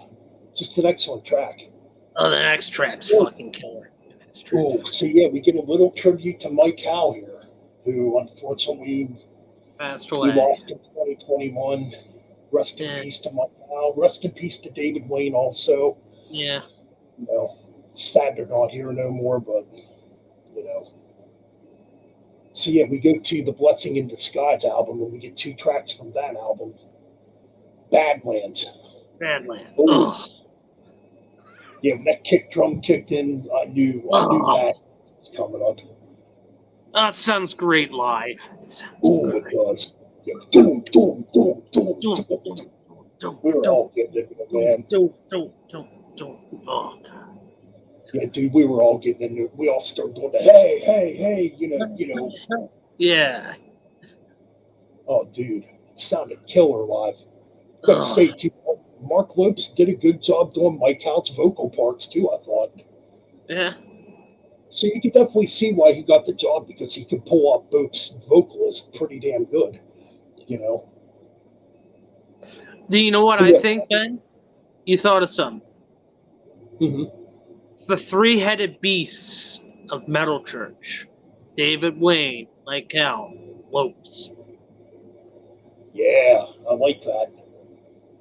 just an excellent track. Oh, the next track's fucking killer. Oh, so yeah, we get a little tribute to Mike Howe here, who unfortunately passed away. We lost in 2021. Rest in peace to Mike Howe. Rest in peace to David Wayne also. Yeah. You know, Sad they're not here no more, but you know. So yeah, we go to the Blessing in Disguise album, and we get 2 tracks from that album. Badlands. Badlands. Oh, Ugh. yeah, when that kick drum kicked in, I knew that was coming up. That sounds great live. It sounds Oh, great. it does. Yeah, doom, doom, doom, doom, Dum, doom. dum, dum, We were dum, all getting into it, man. dum, dum, dum, dum. Oh, God. Yeah, dude, we were all getting into it. We all started doing the hey, hey, hey, you know. Yeah. Oh, dude, it sounded killer live. Gotta Ugh. say, too, Mark Lopes did a good job doing Mike Hout's vocal parts too, I thought. Yeah. So you can definitely see why he got the job, because he could pull off both vocalists pretty damn good, you know. Do you know what I think, Ben? You thought of something. Mm-hmm. The 3-headed beasts of Metal Church. David Wayne, Mike Hout, Lopes. Yeah, I like that.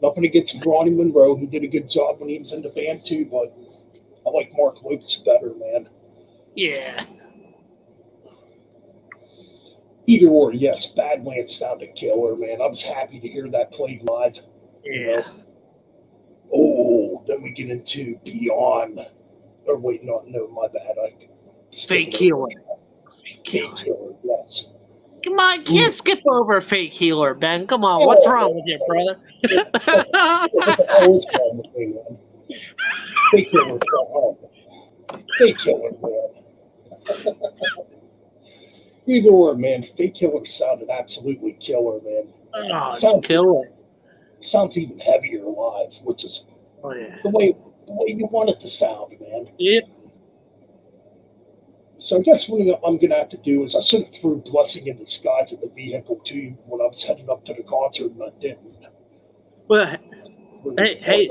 Nothing against Ronnie Monroe. He did a good job when he was in the band too, but I like Mark Lopes better, man. Yeah. Either or, yes, Badlands sounded killer, man. I was happy to hear that played live. Yeah. You know? Oh, then we get into Beyond. Or wait, no, my bad. Fake Healer. Fake Healer, yes. Come on, can't skip over Fake Healer, Ben. Come on, what's wrong with you, brother? What the hell is wrong with me, man? Fake Healer, Fake Healer, man. Either or, man. Fake Healer sounded absolutely killer, man. Oh, it's killer. Sounds even heavier live, which is the way you want it to sound, man. Yep. So I guess what I'm going to have to do is I should have threw Blessing in Disguise in the vehicle to you when I was heading up to the concert, and I didn't. Well, hey,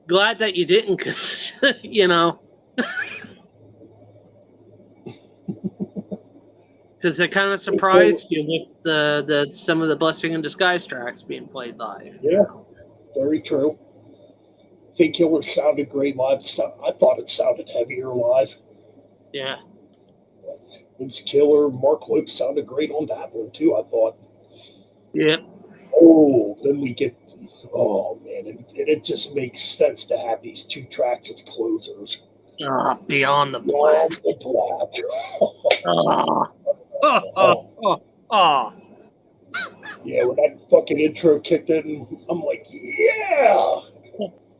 glad that you didn't, because, you know. Because it kind of surprised you with the some of the Blessing in Disguise tracks being played live. Yeah, very true. Fake Killer sounded great live. I thought it sounded heavier live. Yeah. It was killer. Mark Lopes sounded great on that one too, I thought. Yeah. Oh, then we get. Oh man, it just makes sense to have these 2 tracks as closers. Beyond the Black. Beyond the Black. Yeah, when that fucking intro kicked in, I'm like, yeah.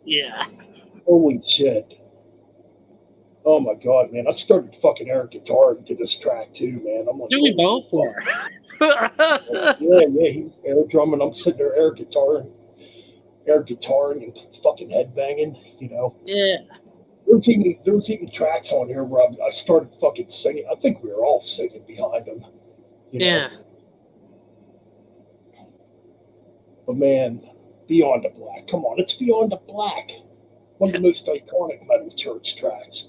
Yeah. Holy shit. Oh my god, man. I started fucking air guitaring to this track too, man. I'm like, do we both were? yeah, he was air drumming. I'm sitting there air guitaring and fucking headbanging, you know. Yeah. There was even tracks on here where I started fucking singing. I think we were all singing behind them. You know? Yeah. But man, Beyond the Black. Come on, it's Beyond the Black. One of the most iconic Metal Church tracks.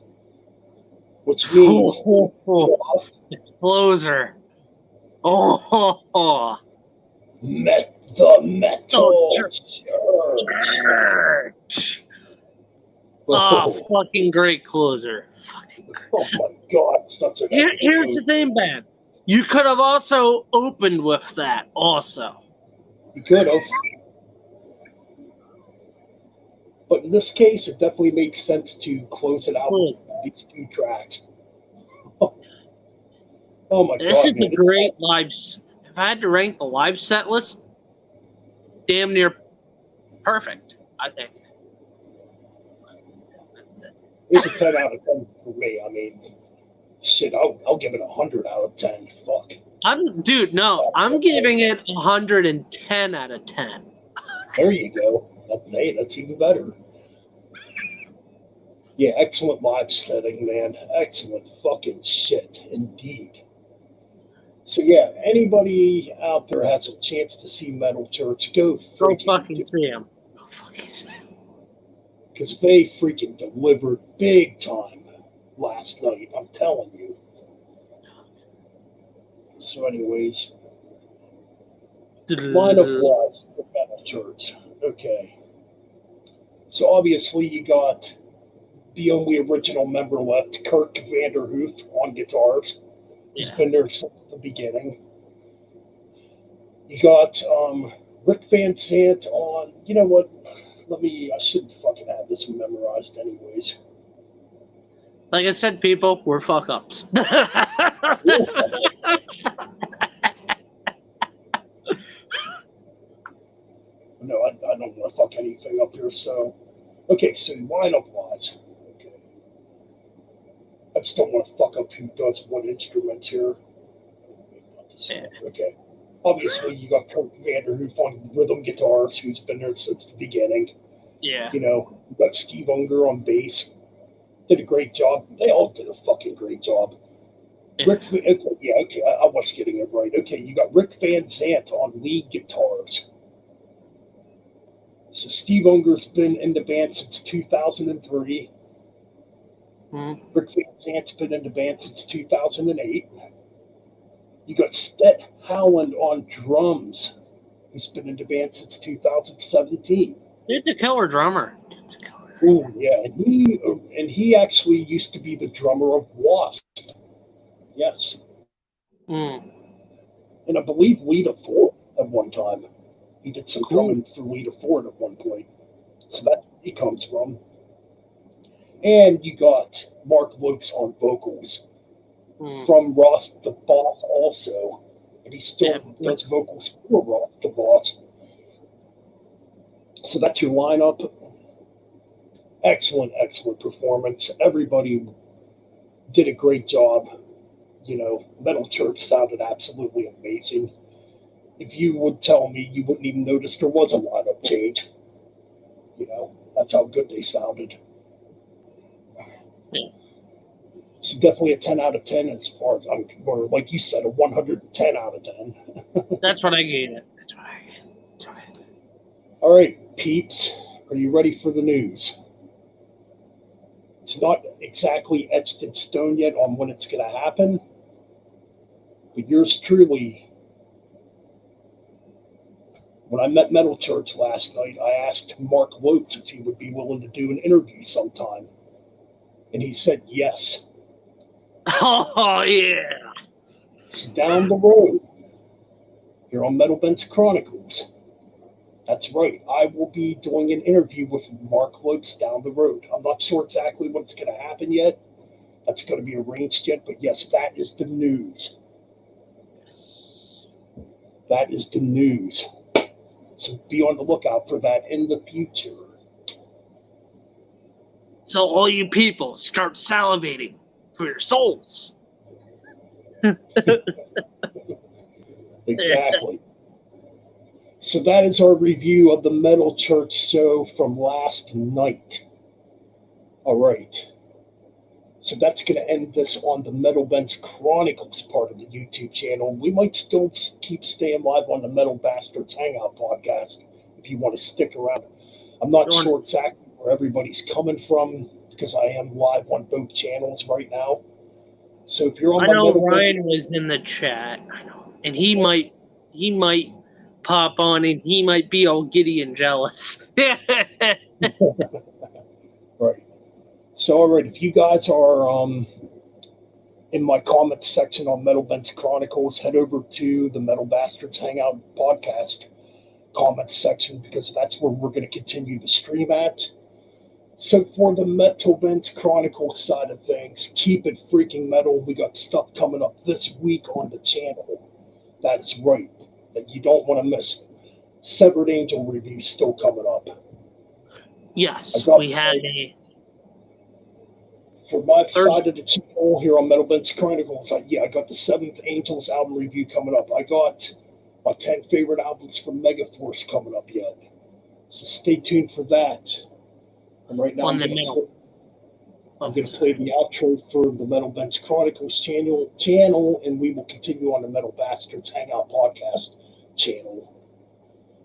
Which means closer. The Metal Church. Fucking great closer. Fucking great. Oh my god, such a Here's the thing, Ben. You could have also opened with that also. You could have. But in this case, it definitely makes sense to close it out with these 2 tracks. Oh my god. This is a great live. If I had to rank the live set list, damn near perfect, I think. It's a 10 out of 10 for me. I mean, shit, I'll give it 100 out of 10. Fuck. I'm giving it 110 out of 10. There you go. That's even better. Yeah, excellent live setting, man. Excellent fucking shit, indeed. So yeah, anybody out there has a chance to see Metal Church, go fucking see them. Go fucking see them. Because they freaking delivered big time last night, I'm telling you. So anyways, lineup was for Metal Church. Okay. So obviously you got the only original member left, Kirk Vanderhoof on guitars. He's Yeah. been there since the beginning. You got Rick Van Sant on. You know what? I shouldn't fucking have this memorized, anyways. Like I said, people, we're fuck ups. No, I don't want to fuck anything up here. So, okay, so lineup wise. Okay. I just don't want to fuck up who does what instruments here. Yeah. Okay. Obviously, you got Kirk Vanderhoof on rhythm guitars, who's been there since the beginning. Yeah. You know, you got Steve Unger on bass. Did a great job. They all did a fucking great job. Yeah. Okay, I was getting it right. Okay, you got Rick Van Sant on lead guitars. So Steve Unger's been in the band since 2003. Rick Van Sant's been in the band since 2008. You got Stet Howland on drums, who's been in the band since 2017. It's a killer drummer. Ooh, yeah, and he actually used to be the drummer of Wasp. Yes. And I believe Lita Ford at one time. He did some drumming for Lita Ford at one point. So that's where he comes from. And you got Mark Lopes on vocals from Ross the Boss also. And he still does vocals for Ross the Boss. So that's your lineup. Excellent, excellent performance. Everybody did a great job. You know, Metal Church sounded absolutely amazing. If you would tell me, you wouldn't even notice there was a lineup change. You know, that's how good they sounded. Yeah. It's definitely a 10 out of 10 as far as or like you said, a 110 out of 10. That's what I gave it. All right, peeps, are you ready for the news? It's not exactly etched in stone yet on when it's going to happen, but yours truly, when I met Metal Church last night, I asked Mark Lopes if he would be willing to do an interview sometime, and he said yes. Oh, yeah. It's down the road here on Metal Bastards Chronicles. That's right. I will be doing an interview with Mark Lopes down the road. I'm not sure exactly what's going to happen yet. That's going to be arranged yet. But yes, that is the news. That is the news. So be on the lookout for that in the future. So all you people, start salivating for your souls. Exactly. So that is our review of the Metal Church show from last night. All right. So that's going to end this on the Metal Bastards Chronicles part of the YouTube channel. We might still keep staying live on the Metal Bastards Hangout Podcast if you want to stick around. I'm not sure exactly where everybody's coming from because I am live on both channels right now. So if you're on I my know Metal Ryan was in the chat, and he might pop on and he might be all giddy and jealous. Right. So, all right, if you guys are in my comments section on Metal Bastards Chronicles, head over to the Metal Bastards Hangout Podcast comments section because that's where we're going to continue to stream at. So for the Metal Bastards Chronicles side of things, keep it freaking metal. We got stuff coming up this week on the channel. That is right. That you don't want to miss. Severed Angel review still coming up. Yes, we had a... For my side of the channel here on Metal Bastards Chronicles, I got the 7th Angels album review coming up. I got my 10 favorite albums from Megaforce coming up yet. So stay tuned for that. And right now I'm going to play the outro for the Metal Bastards Chronicles channel, and we will continue on the Metal Bastards Hangout Podcast channel.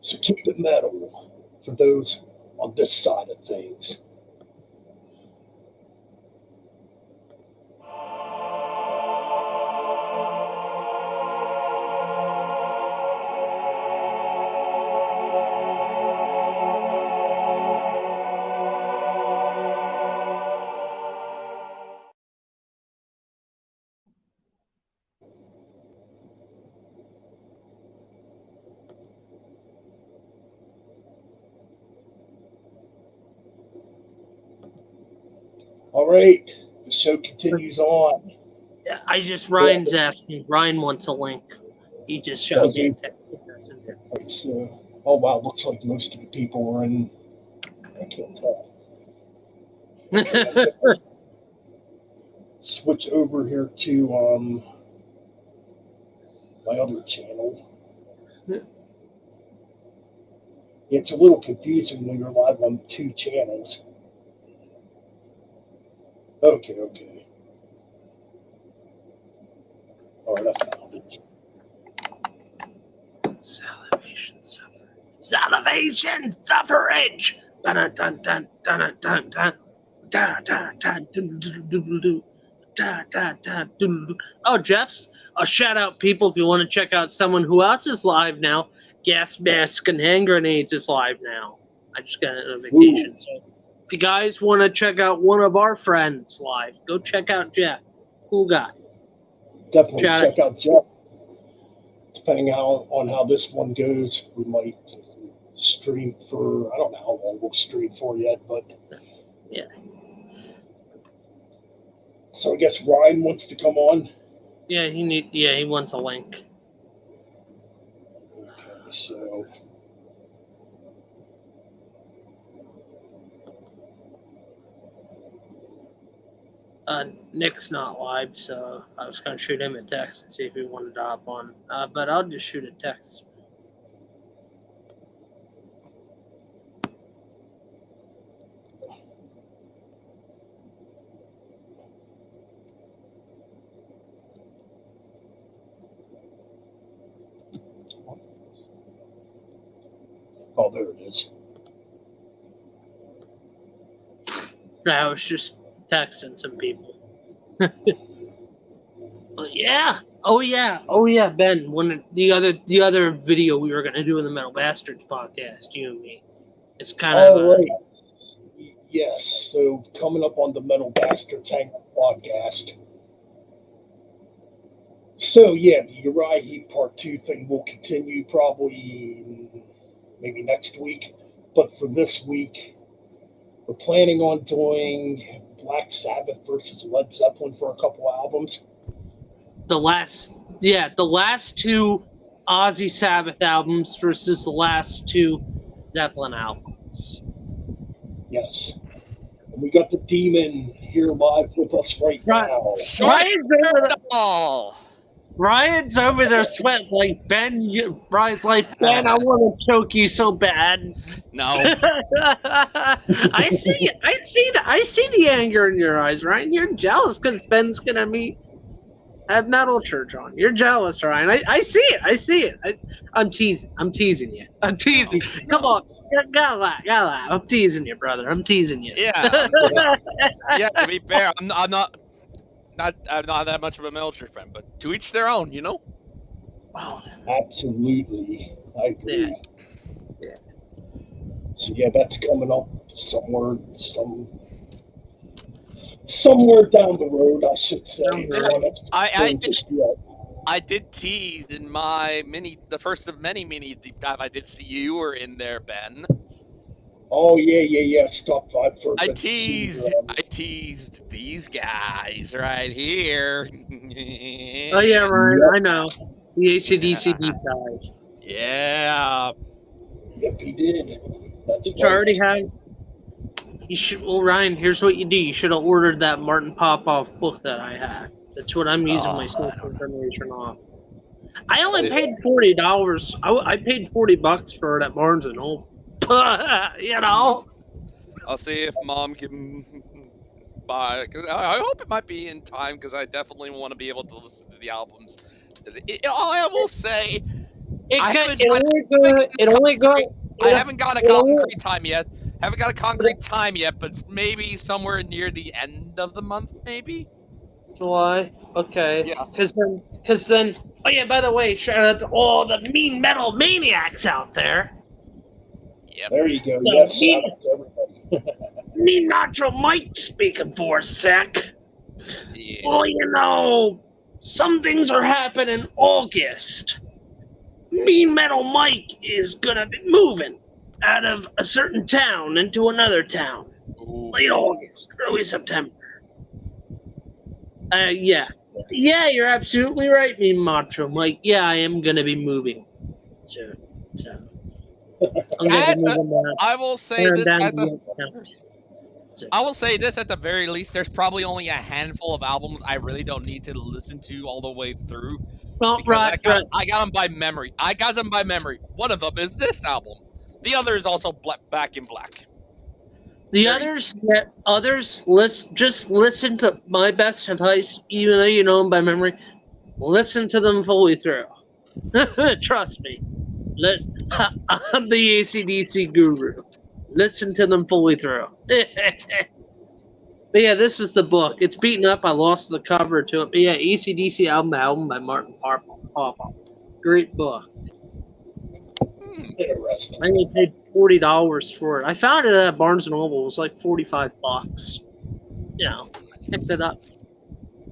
So keep it metal for those on this side of things. All right, the show continues on. Yeah, Ryan's asking. Ryan wants a link. He just showed Does me a he? text messenger. Right, so, oh wow, looks like most of the people are in. I can't tell. Switch over here to my other channel. It's a little confusing when you're live on 2 channels. Okay. All right, I found it. Salivation suffrage. Dun dun dun dun dun dun dun. Da, da, da, dun, dun, dun, dun, da, da, da, dun, dun. Oh, Jeff's a shout out, people. If you want to check out someone who else is live now, Gas Mask and Hand Grenades is live now. I just got a notification. So if you guys want to check out one of our friends live, go check out Jeff. Cool guy. Definitely check out Jeff. Depending on how this one goes, we might stream for, I don't know how long we'll stream for yet, but yeah. So I guess Ryan wants to come on. Yeah, he wants a link. Okay, so Nick's not live, so I was gonna shoot him a text and see if he wanted to hop on. But I'll just shoot a text. Oh, there it is. I was just texting some people. Yeah. Oh yeah, Ben. The other video we were gonna do in the Metal Bastards podcast, you and me. It's kind of right. Yes. So coming up on the Metal Bastards Hangout Podcast. So yeah, the Uriah Heep Part 2 thing will continue probably maybe next week. But for this week, we're planning on doing Black Sabbath versus Led Zeppelin for a couple albums. The last 2 Ozzy Sabbath albums versus the last 2 Zeppelin albums. Yes. And we got the Demon here live with us right now. Ryan's over there sweating like Ben. Ryan's like, Ben, I want to choke you so bad. No. I see the anger in your eyes, Ryan. You're jealous because Ben's gonna have Metal Church on. You're jealous, Ryan. I see it. I'm teasing you. Come on. Gotta laugh. I'm teasing you, brother. I'm teasing you. Yeah. Yeah, to be fair, I'm not that much of a Metal Church fan, but to each their own, you know? Oh. Absolutely. I agree. Yeah. So yeah, that's coming up somewhere down the road, I should say. I did tease in my the first of many deep dive. I did see you were in there, Ben. Oh yeah. Stop by for a I bit. teased these guys right here. Oh yeah, Ryan. Yep. I know the AC/DC deep dive. Yeah. Yep, he did. You already had. You should. Well, Ryan, here's what you do. You should have ordered that Martin Popoff book that I have. That's what I'm using my source information off. I only paid $40. I paid $40 for it at Barnes and Noble. You know. I'll see if Mom can buy. Cause I hope it might be in time because I definitely want to be able to listen to the albums. I will say, I haven't got a concrete time yet. Haven't got a concrete time yet, but maybe somewhere near the end of the month, maybe. July. Okay. Yeah. Because then. Oh yeah. By the way, shout out to all the mean metal maniacs out there. Yep. There you go. So yes, shout out to everybody. Me Nacho Mike speaking for a sec. Yeah. Well, you know, some things are happening August. Mean Metal Mike is gonna be moving out of a certain town into another town. Ooh. Late August, early September. Yeah. Yeah, you're absolutely right, me macho. I'm like, yeah, I am gonna be moving. So I'm gonna be moving that. I will say Tearing this down at the the counters. So, I will say this at the very least. There's probably only a handful of albums I really don't need to listen to all the way through well, because right. I got them by memory. I got them by memory. One of them is this album. The other is also Back in Black. The others, just listen to my best advice, even though you know them by memory. Listen to them fully through. Trust me. I'm the AC/DC guru. Listen to them fully through. But yeah, this is the book. It's beaten up. I lost the cover to it. But yeah, AC/DC album by Martin Popoff. Great book. Interesting. I only paid $40 for it. I found it at Barnes and Noble. It was like $45. You know, I picked it up.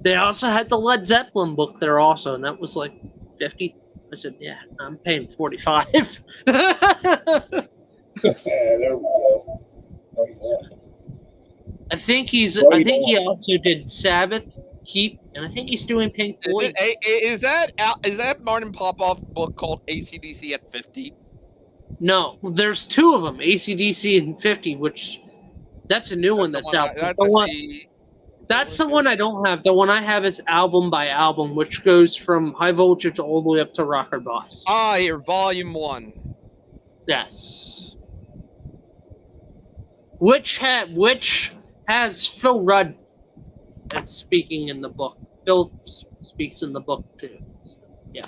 They also had the Led Zeppelin book there also, and that was like $50. I said, yeah, I'm paying $45. Yeah, there we go. Right there. I think he also did Sabbath, Keep, and I think he's doing Pink Floyd. Is that Martin Popoff book called AC/DC at 50? No, there's two of them, AC/DC and 50, which that's a new one that's out. That's the one I don't have. The one I have is album by album, which goes from High Voltage all the way up to Rocker Boss. Ah, here, Volume 1. Yes. Which has Phil Rudd as speaking in the book. Phil speaks in the book too. So, yeah.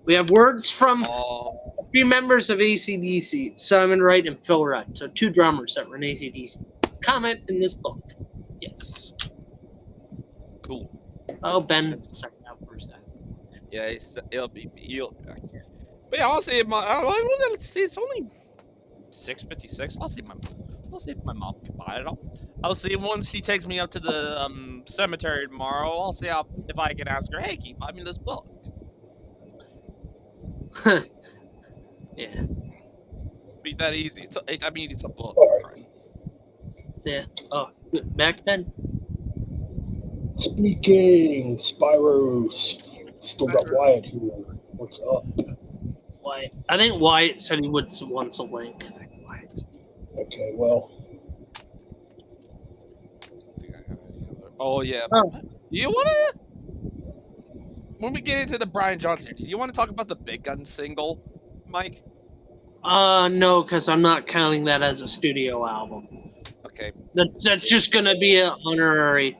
We have words from a few members of AC/DC, Simon Wright and Phil Rudd. So 2 drummers that were in AC/DC. Comment in this book. Yes. Cool. Oh, Ben started out for a second. Yeah, he'll be back. But yeah, I'll see if it's only 6:56. I'll see if my mom can buy it. I'll see once she takes me up to the cemetery tomorrow. I'll see if I can ask her, hey, can you buy me this book? Yeah. Be that easy. It's a book. Right. Yeah. Oh, back then. Speaking, Spyros. Still got Wyatt here. What's up? Wyatt. I think Wyatt said he wants a link. Okay, well. Oh yeah. Oh. You wanna? When we get into the Brian Johnson, do you want to talk about the Big Gun single, Mike? No, because I'm not counting that as a studio album. Okay. That's just gonna be an honorary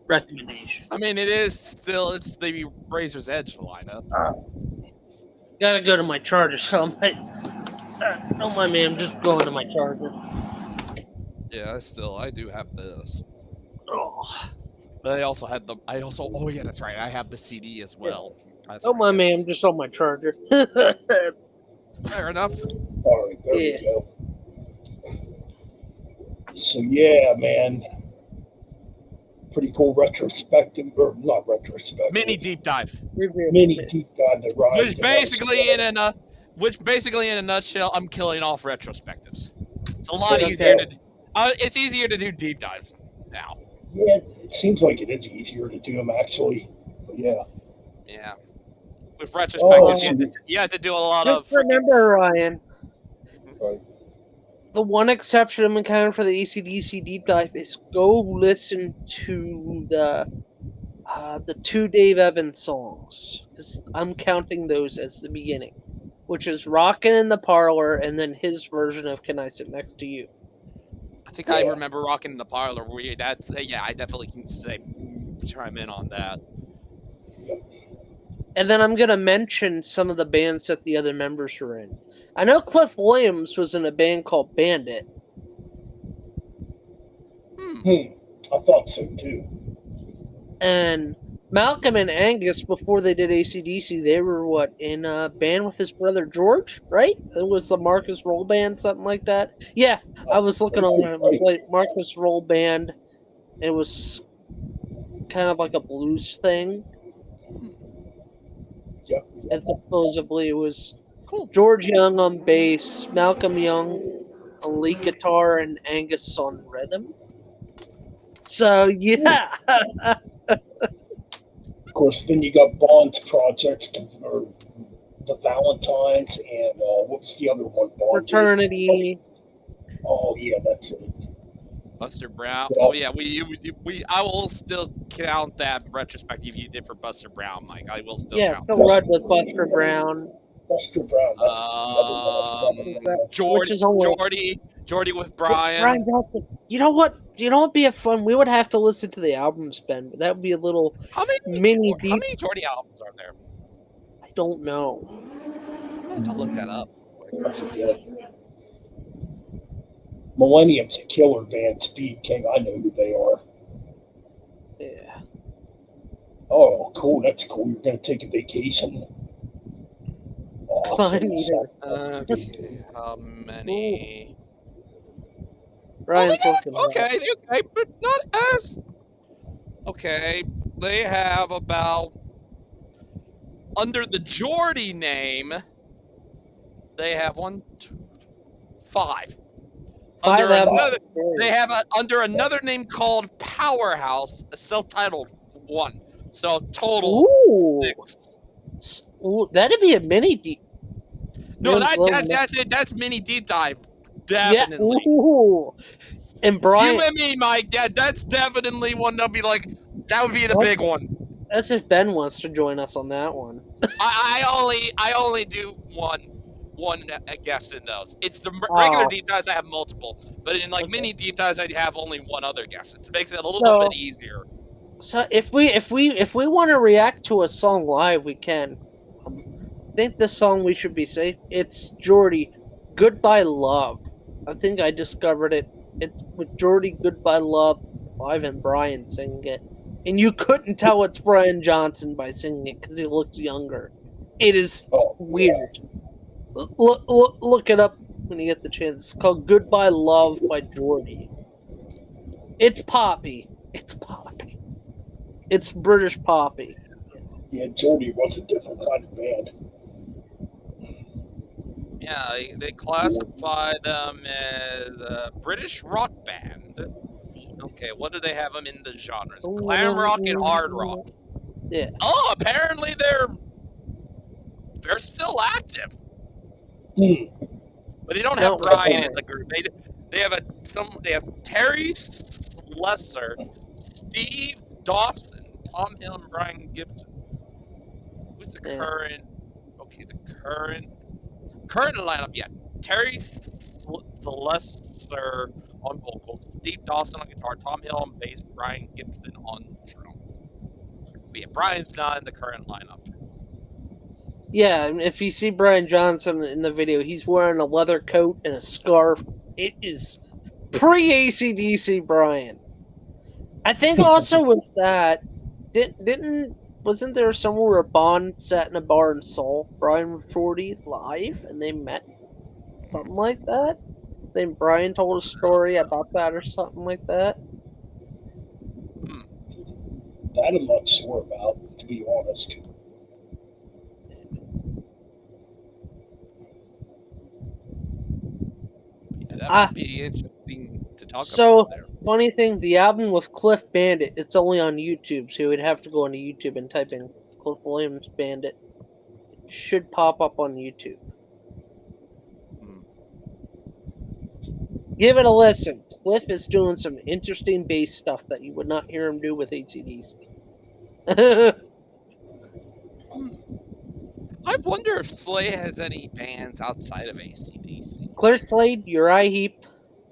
recommendation. I mean, it's the Razor's Edge lineup. Gotta go to my charger, so I'm like, don't mind me, I'm just going to my charger. Yeah, I do have this. Oh. But oh yeah, that's right. I have the CD as well. Don't mind me, I'm just on my charger. Fair enough. All right, there we go. So yeah, man. Pretty cool retrospective, or not retrospective. Mini deep dive. Mini deep dive that Ryan. Which basically in a nutshell, I'm killing off retrospectives. It's a lot easier to. It's easier to do deep dives now. Yeah, it seems like it is easier to do them actually. But yeah. Yeah. With retrospectives, you have to do a lot of. Just remember, Ryan. Right. The one exception I'm encountering for the AC/DC deep dive is go listen to the 2 Dave Evans songs, because I'm counting those as the beginning, which is "Rockin' in the Parlor" and then his version of "Can I Sit Next to You." I think I remember "Rockin' in the Parlor." I definitely can chime in on that. And then I'm gonna mention some of the bands that the other members were in. I know Cliff Williams was in a band called Bandit. I thought so too. And Malcolm and Angus, before they did AC/DC, they were in a band with his brother George, right? It was the Marcus Roll Band, something like that. Yeah, I was looking on it. It was like Marcus Roll Band. It was kind of like a blues thing. Yep. And supposedly it was George Young on bass, Malcolm Young on lead guitar, and Angus on rhythm. So yeah. Of course, then you got Bond's projects, or the Valentines, and what was the other one? Bond did? Fraternity. Oh yeah, that's it. Buster Brown. Yeah. Oh yeah, I will still count that retrospective you did for Buster Brown, Mike. I will still Yeah, count. Phil Rudd with Buster Brown. Buster Brown. That's the other one. Which is only Jordy with Brian. Brian Johnson. You know what? You know what'd be a fun? We would have to listen to the albums, Ben, but that would be a little How many Jordy albums are there? I don't know. I'm gonna have to look that up. I forget. Millennium's a killer band. Speed King. I know who they are. Yeah. Oh, cool. That's cool. You're gonna take a vacation. Fine, either. Okay, how many? Brian's looking. Okay, but not as. Okay, they have about under the Jordy name. They have 5. Under another, they have under another name called Powerhouse, a self-titled 1. So total 6. Ooh, that'd be a mini deep. No, that's it. That's mini deep dive. Definitely. Yeah. Ooh. And Brian. You and me, Mike. Yeah, that's definitely one that'll be like. That would be the big one. That's if Ben wants to join us on that one. I only do one guest in those. It's the regular deep dives I have multiple, but in mini deep dives I have only one other guest. It makes it a little bit easier. So if we want to react to a song live, we can. I think the song we should be safe. It's Jordy, "Goodbye Love." I think I discovered it. It's with Jordy, "Goodbye Love," live, and Brian singing it. And you couldn't tell it's Brian Johnson by singing it because he looks younger. It is weird. Look it up when you get the chance. It's called "Goodbye Love" by Jordy. It's poppy. It's poppy. It's British poppy. Yeah, Jordy was a different kind of band. Yeah, they classify them as a British rock band. Okay, what do they have them in the genres? Glam rock and hard rock. Yeah. Oh, apparently they're still active. But they don't have Brian in the group. They have Terry Slessor, Steve Dawson, Tom Hill, and Brian Gibson. Who's the current? Okay, the current lineup. Yeah, Terry Slessor on vocals, Steve Dawson on guitar, Tom Hill on bass, Brian Gibson on drums. But yeah, Brian's not in the current lineup. Yeah, and if you see Brian Johnson in the video, he's wearing a leather coat and a scarf. It is pre-AC/DC Brian. I think also with that, wasn't there somewhere where Bond sat in a bar and saw Brian with 40 live and they met? Something like that? Then Brian told a story about that or something like that? That I'm not sure about, to be honest. That would be interesting to talk about. So, funny thing, the album with Cliff Bandit, it's only on YouTube, so you would have to go onto YouTube and type in Cliff Williams Bandit. It should pop up on YouTube. Give it a listen. Cliff is doing some interesting bass stuff that you would not hear him do with AC/DC. I wonder if Slay has any bands outside of AC/DC. Claire Slade, Uriah Heep.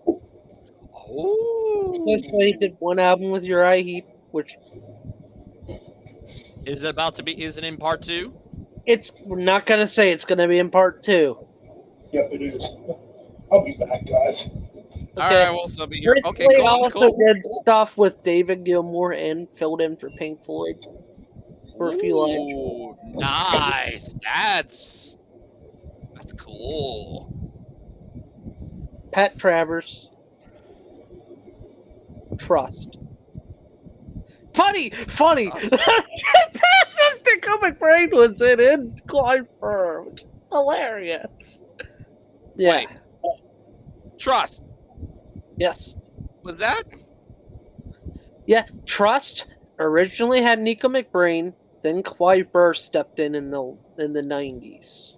Oh. Claire Slade did one album with Uriah Heep, which is it about to be? Is it in part 2? We're not gonna say it's gonna be in part 2. Yep, it is. I'll be back, guys. Okay. All right, we'll still be here. Okay, Slade cool. also did stuff with David Gilmour and filled in for Pink Floyd for a few lines. Nice. That's cool. Pat Travers. Trust. Funny! Patsy Comic Brain was in Clive Burr. Hilarious. Yeah. Wait. Trust. Yes. Was that? Yeah, Trust originally had Nico McBrain, then Clive Burr stepped in the 90s.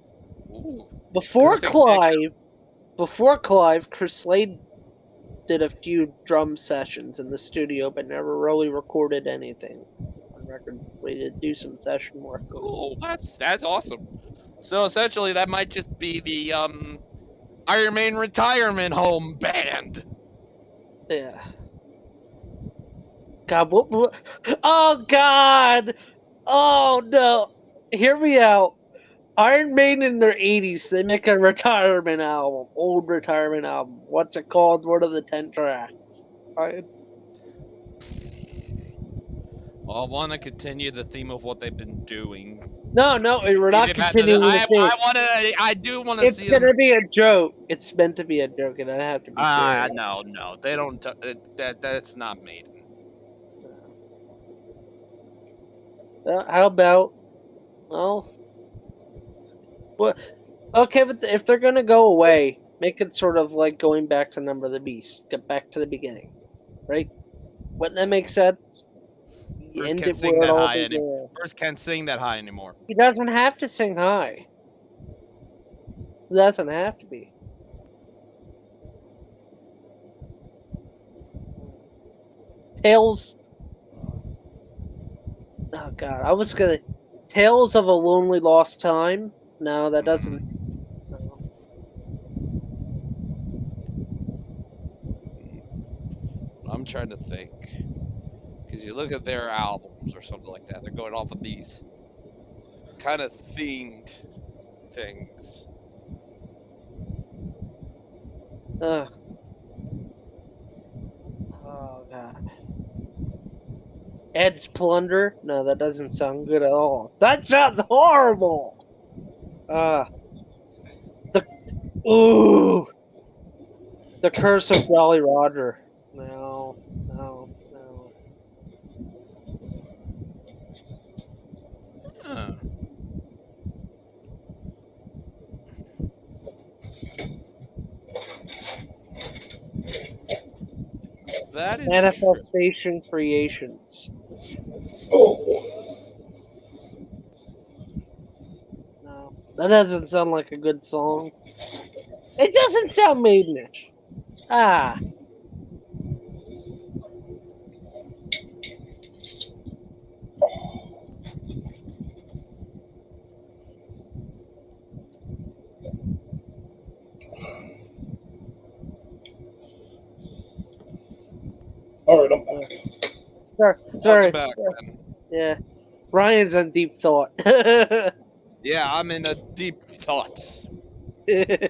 Ooh. Before 'Cause I think Clive, Chris Slade did a few drum sessions in the studio, but never really recorded anything on record. We did do some session work. Oh, that's awesome. So essentially, that might just be the Iron Maiden retirement home band. Yeah. God, what? Oh God! Oh no! Hear me out. Iron Maiden in their 80s, they make a retirement album, old retirement album. What's it called? What are the 10 tracks? Right? Well, I want to continue the theme of what they've been doing. No, we're not continuing the thing. I do want to It's see them. gonna be a joke. It's meant to be a joke, and I have to be serious. No, they don't. That's not Maiden. How about? Well, what? Okay, but if they're gonna go away, make it sort of like going back to Number of the Beast. Get back to the beginning, right? Wouldn't that make sense? Bruce End can't it sing where it that all high began. anymore. Bruce can't sing that high anymore. He doesn't have to sing high. It doesn't have to be. Tales. Oh God, I was gonna. Tales of a Lonely Lost Time. No, that doesn't. No. I'm trying to think. Because you look at their albums or something like that, they're going off of these kind of themed things. Oh God. Ed's Plunder? No, that doesn't sound good at all. That sounds horrible! The Curse of Jolly Roger. No. Huh. That is Manifestation Creations. Oh, No. That doesn't sound like a good song. It doesn't sound maidenish. all right, I'm back. Sorry. Welcome back, man. Yeah. Ryan's on deep thought. Yeah, I'm in a deep thoughts. Because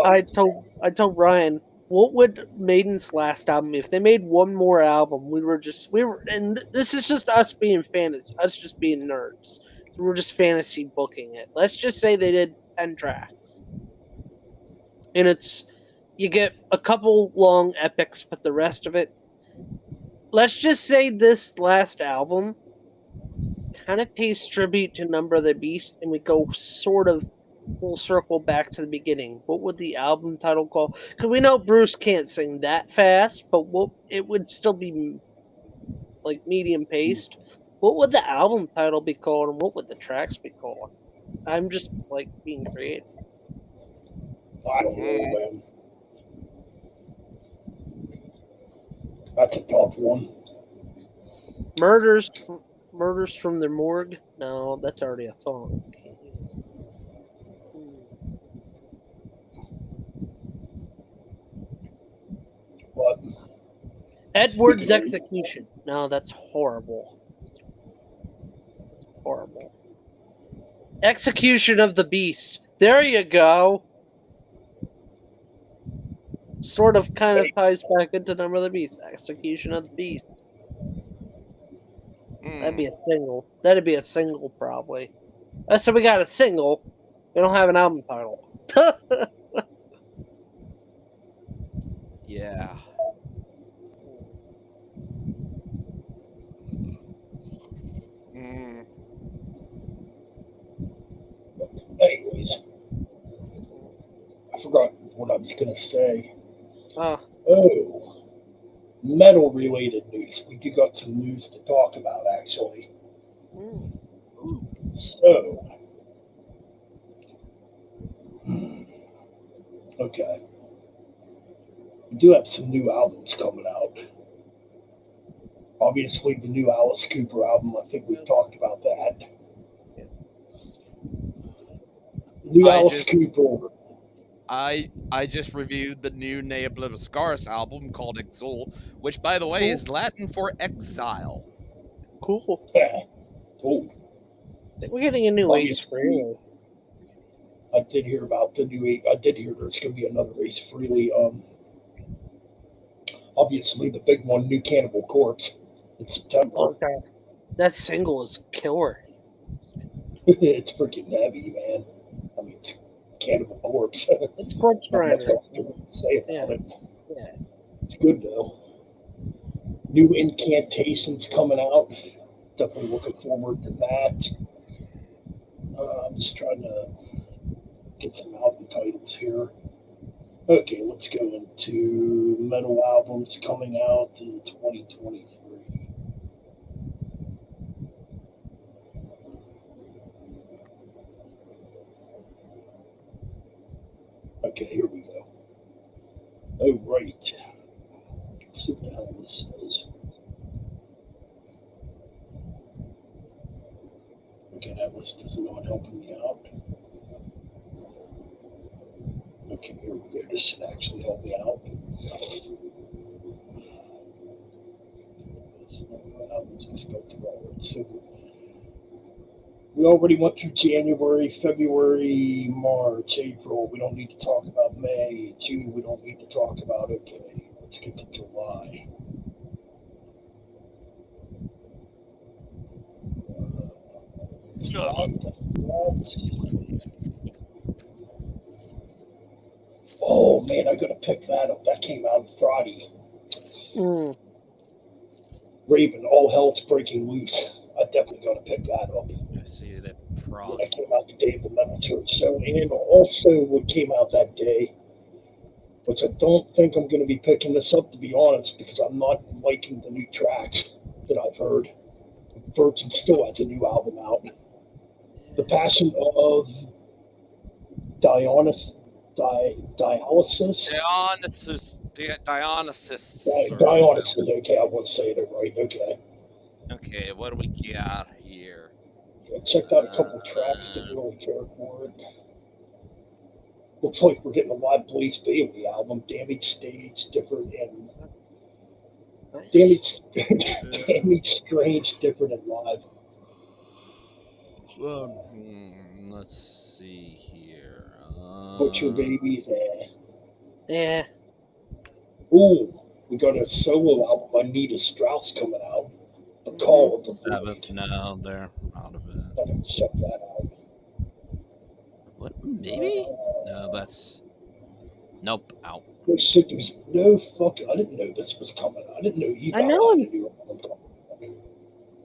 I told Ryan, what would Maiden's last album, if they made one more album, and this is just us being fans, us just being nerds. So we're just fantasy booking it. Let's just say they did 10 tracks. And you get a couple long epics, but the rest of it, let's just say this last album kind of pays tribute to Number of the Beast, and we go sort of full circle back to the beginning. What would the album title call? Because we know Bruce can't sing that fast, but it would still be like medium paced. What would the album title be called, and what would the tracks be called? I'm just like being creative. I don't know, man. That's a tough one. Murders from the Morgue? No, that's already a song. What? Edward's Execution. No, that's horrible. Horrible. Execution of the Beast. There you go. Sort of kind of ties back into Number of the Beast. Execution of the Beast. That'd be a single. That'd be a single, probably. So we got a single. We don't have an album title. Yeah. Anyways, I forgot what I was gonna say. Oh, metal related news. We do got some news to talk about actually. Mm. Ooh. So, okay. We do have some new albums coming out. Obviously, the new Alice Cooper album. I think we've talked about that. New I Alice just Cooper. I just reviewed the new Ne Obliviscaris album called Exul, which by the way is Latin for exile. Cool. Yeah, cool. I think we're getting a new Ace Obviously, Frehley. I did hear about the new. I did hear there's going to be another Ace Frehley. Obviously the big one, New Cannibal Corpse, in September. Okay. That single is killer. It's freaking heavy, man. I mean, it's Cannibal Corpse. It's Corpse Not much Grinder. else to say about it. Yeah. It's good though. New Incantations coming out. Definitely looking forward to that. I'm just trying to get some album titles here. Okay, let's go into metal albums coming out in 2023. Okay, here we go. Oh, right. Let's see what the hell this says. Okay, that list is not helping me out. Okay, here we go. This should actually help me out. So we already went through January, February, March, April. We don't need to talk about May. June, we don't need to talk about. Okay, let's get to July. Oh man, I gotta pick that up. That came out Friday. Raven, All Hell's Breaking Loose. I definitely gotta pick that up. I see that prog. That came out the day of the Metal Church show, and also what came out that day, which I don't think I'm gonna be picking this up to be honest, because I'm not liking the new tracks that I've heard. Virgin still has a new album out. The Passion of Dionysus. Dionysus. Dionysus. Okay, I was saying it right. Okay. Okay, what do we got here? I checked out a couple of tracks, didn't really care for it. Looks like we're getting a live Blaze Bailey album. Damage Stage, different and Damage Strange, different and live. Let's see here. Butcher Babies, Yeah. Ooh, we got a solo album by Nita Strauss coming out. The Call of the Seventh, no, they're out of it. I can check that out. What? Maybe? No, that's. Nope, out. Oh shit, there's no fucking. I didn't know this was coming. I didn't know Evil. I know him. had a new album coming.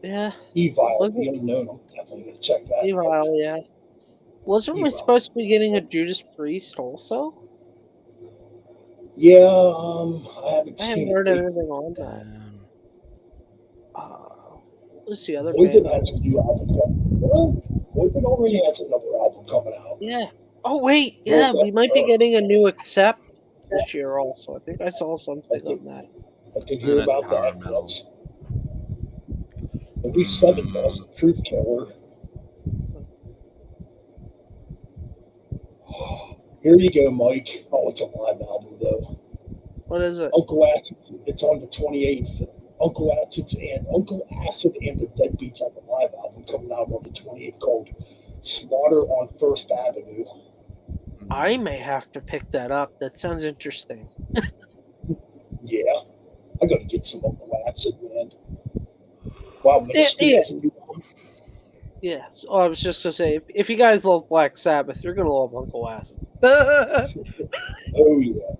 Yeah. Evil, Wasn't- the Unknown. I'm definitely gonna check that out. Evil, yeah. Wasn't we Evil. supposed to be getting a Judas Priest also? Yeah, I haven't I seen haven't heard it. anything on that. What's the other Boyden band? has a new album coming. Well, Boyden already has another album coming out. Yeah. Oh wait, yeah, we might be getting a new Accept this year also. I think I saw something on that. I can hear That's about power that. metal. Yes. At least 7 does. Truth Killer. Here you go, Mike. Oh, it's a live album though. What is it? Uncle Acid. It's on the 28th. Uncle Acid and the Deadbeats have a live album coming out on the 28th called Slaughter on First Avenue. I may have to pick that up. That sounds interesting. Yeah, I gotta get some Uncle Acid, man. Wow, Ministry Yeah. has a new album. Yeah. So I was just gonna say, if you guys love Black Sabbath, you're gonna love Uncle Acid. Oh yeah,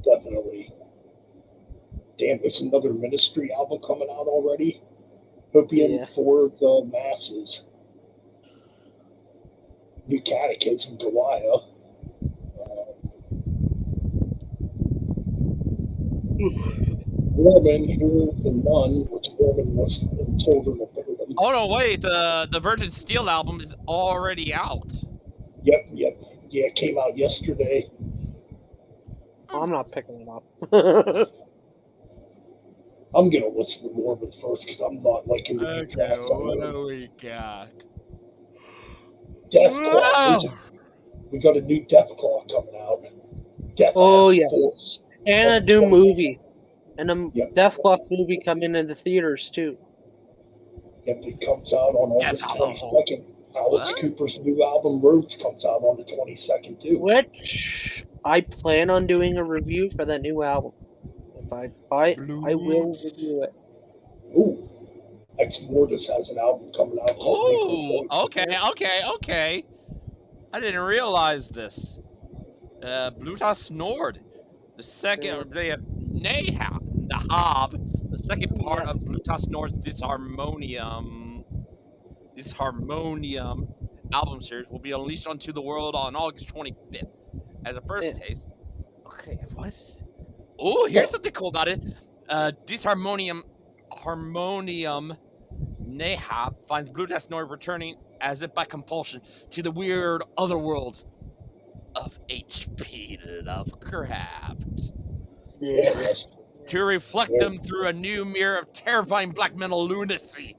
definitely. Damn, there's another Ministry album coming out already. Opium Yeah. for the Masses. New Catechism, Goliath. Mormon, here the Nun, which Mormon was in children of Bodom. Oh no, wait, the Virgin Steel album is already out. Yep. Yeah, it came out yesterday. I'm not picking it up. I'm gonna listen to Mormon first because I'm not liking the new Okay, tracks. what do we got? Deathclaw. We got a new Deathclaw coming out. Oh, Death yes. And a new movie. And a Yep. Deathclock movie coming in the theaters, too. Yep, it comes out on August Deathclaw. 22nd. Alex What? Cooper's new album, Roads, comes out on the 22nd, too. Which I plan on doing a review for that new album. If I buy it, I will review it. Ooh. Ex Mortis has an album coming out called Ooh, Necrophobe. okay. I didn't realize this. Blutas Nord. The second, they have Nahab, the second part of Blutas Nord's Disharmonium album series will be unleashed onto the world on August 25th. As a first taste. Okay, what? Oh, here's something cool about it. Disharmonium Nahab finds Blutas Nord returning as if by compulsion to the weird other world of H.P. Lovecraft. Yeah. To reflect them through a new mirror of terrifying black metal lunacy.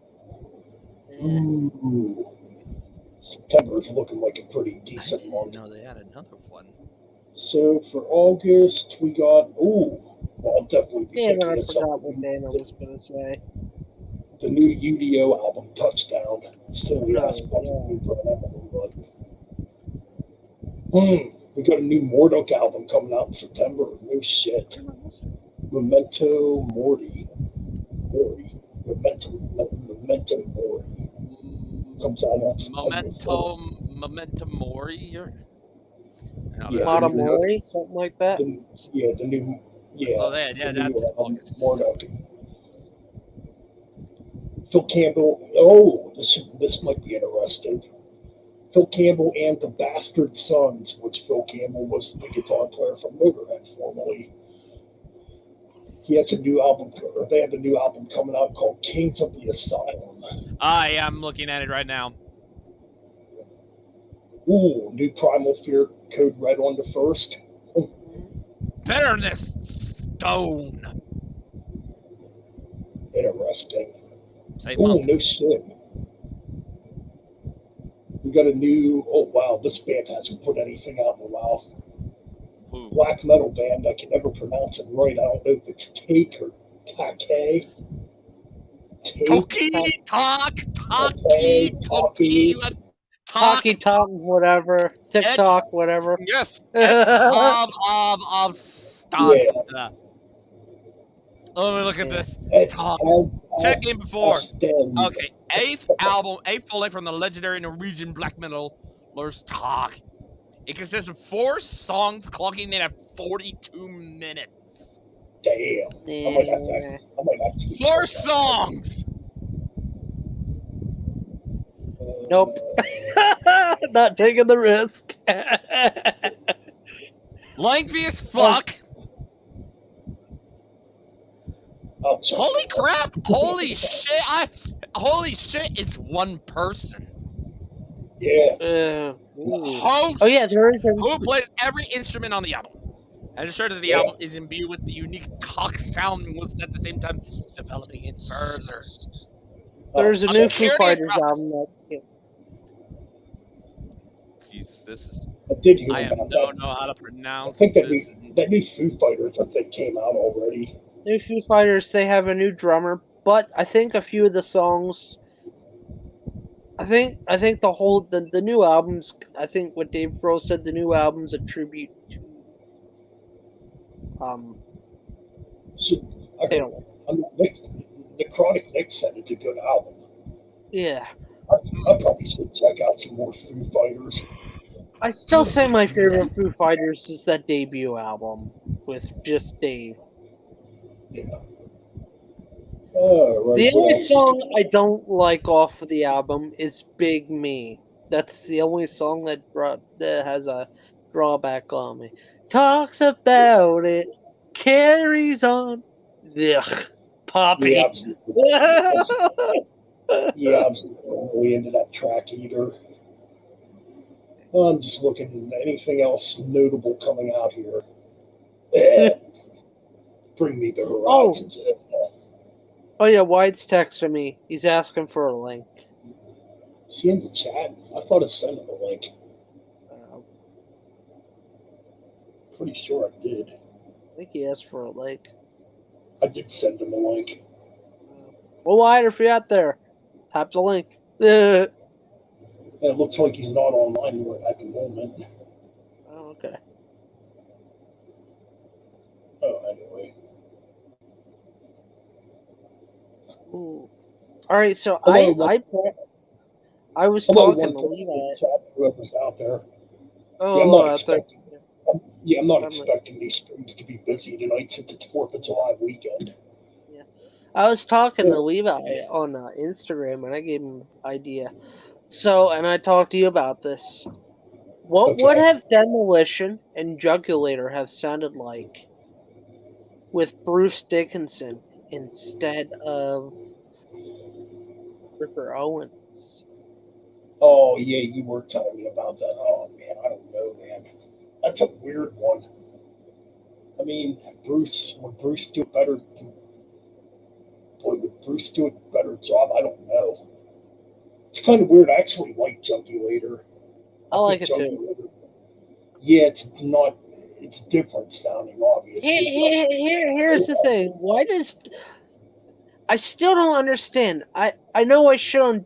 Ooh. September's looking like a pretty decent month. No, they had another one. So for August, we got, well, I'll definitely be Damn, picking I this forgot up. what name I was going to say. The new UDO album, Touchdown. Silly ass Oh, fucking yeah. album, but. We got a new Mordok album coming out in September. No shit. Memento Mori. Memento Mori. Comes out on September 1st. Memento Mori here? Yeah. Matamori, something like that. The new. Yeah. Oh, that's August. Mordok. Phil Campbell. Oh, this might be interesting. Phil Campbell and the Bastard Sons, which Phil Campbell was the guitar player from Motorhead formerly. He has a new album, or they have a new album coming out called Kings of the Asylum. I'm looking at it right now. Ooh, new Primal Fear Code Red on the 1st. Bitterness Stone. Interesting. Same Ooh, month. no shit. We got a new, this band hasn't put anything out in a while. Ooh. Black metal band, I can never pronounce it right. I don't know if it's Take or Take. Talkie Talk, whatever. TikTok, whatever. Yes. of stock. Yeah. Oh, look at this. It's Talk. as Check in before. Ostend. Okay, eighth full length from the legendary Norwegian black metalers Talk. It consists of 4 songs clocking in at 42 minutes. Damn. I might have to 4 songs! Nope. Not taking the risk. Lengthy as fuck. Oh, sorry. Holy crap! Holy shit! It's one person. Yeah. Host, Oh yeah, there is. who plays every instrument on the album. And ensure that the album is imbued with the unique Talk sound and was at the same time developing it further. There's a I'm new Foo curious Fighters about- album. Jeez, this is. I did hear I about don't that. know how to I pronounce think that this. new Foo Fighters, I think, came out already. New Foo Fighters, they have a new drummer, but I think a few of the songs. I think the new albums. I think what Dave Grohl said, the new album's a tribute to. Taylor. Necrotic Nick said it's a good album. Yeah. I probably should check out some more Foo Fighters. I still say my favorite Foo Fighters is that debut album with just Dave. Yeah. Right, The what only else? song I don't like off of the album is Big Me. That's the only song that has a drawback on me. Talks about it, carries on. Ugh, Poppy. Yeah, absolutely. Yeah, absolutely. Not really into that track either. I'm just looking at anything else notable coming out here. Eh, bring me the horizons. Oh yeah, White's texting me. He's asking for a link. Is he in the chat? I thought I sent him a link. Pretty sure I did. I think he asked for a link. I did send him a link. Well, White, if you're out there, tap the link. And it looks like he's not online at the moment. Oh, okay. Oh, anyway. Ooh. All right, so Hello, I was Hello, talking to one Levi. chat, whoever's out there. Oh, Yeah, I'm not out there. expecting. I'm not expecting these streams to be busy tonight since it's 4th of July weekend. I was talking to Levi on Instagram, and I gave him an idea. So, and I talked to you about this. What would have Demolition and Jugulator have sounded like with Bruce Dickinson instead of Ripper Owens? Oh, yeah, you were telling me about that. Oh, man, I don't know, man. That's a weird one. I mean, would Bruce do a better job? I don't know. It's kind of weird. I actually like Jugulator. I like it too. Yeah, it's different sounding, obviously. Here's the thing. I still don't understand. I know I shown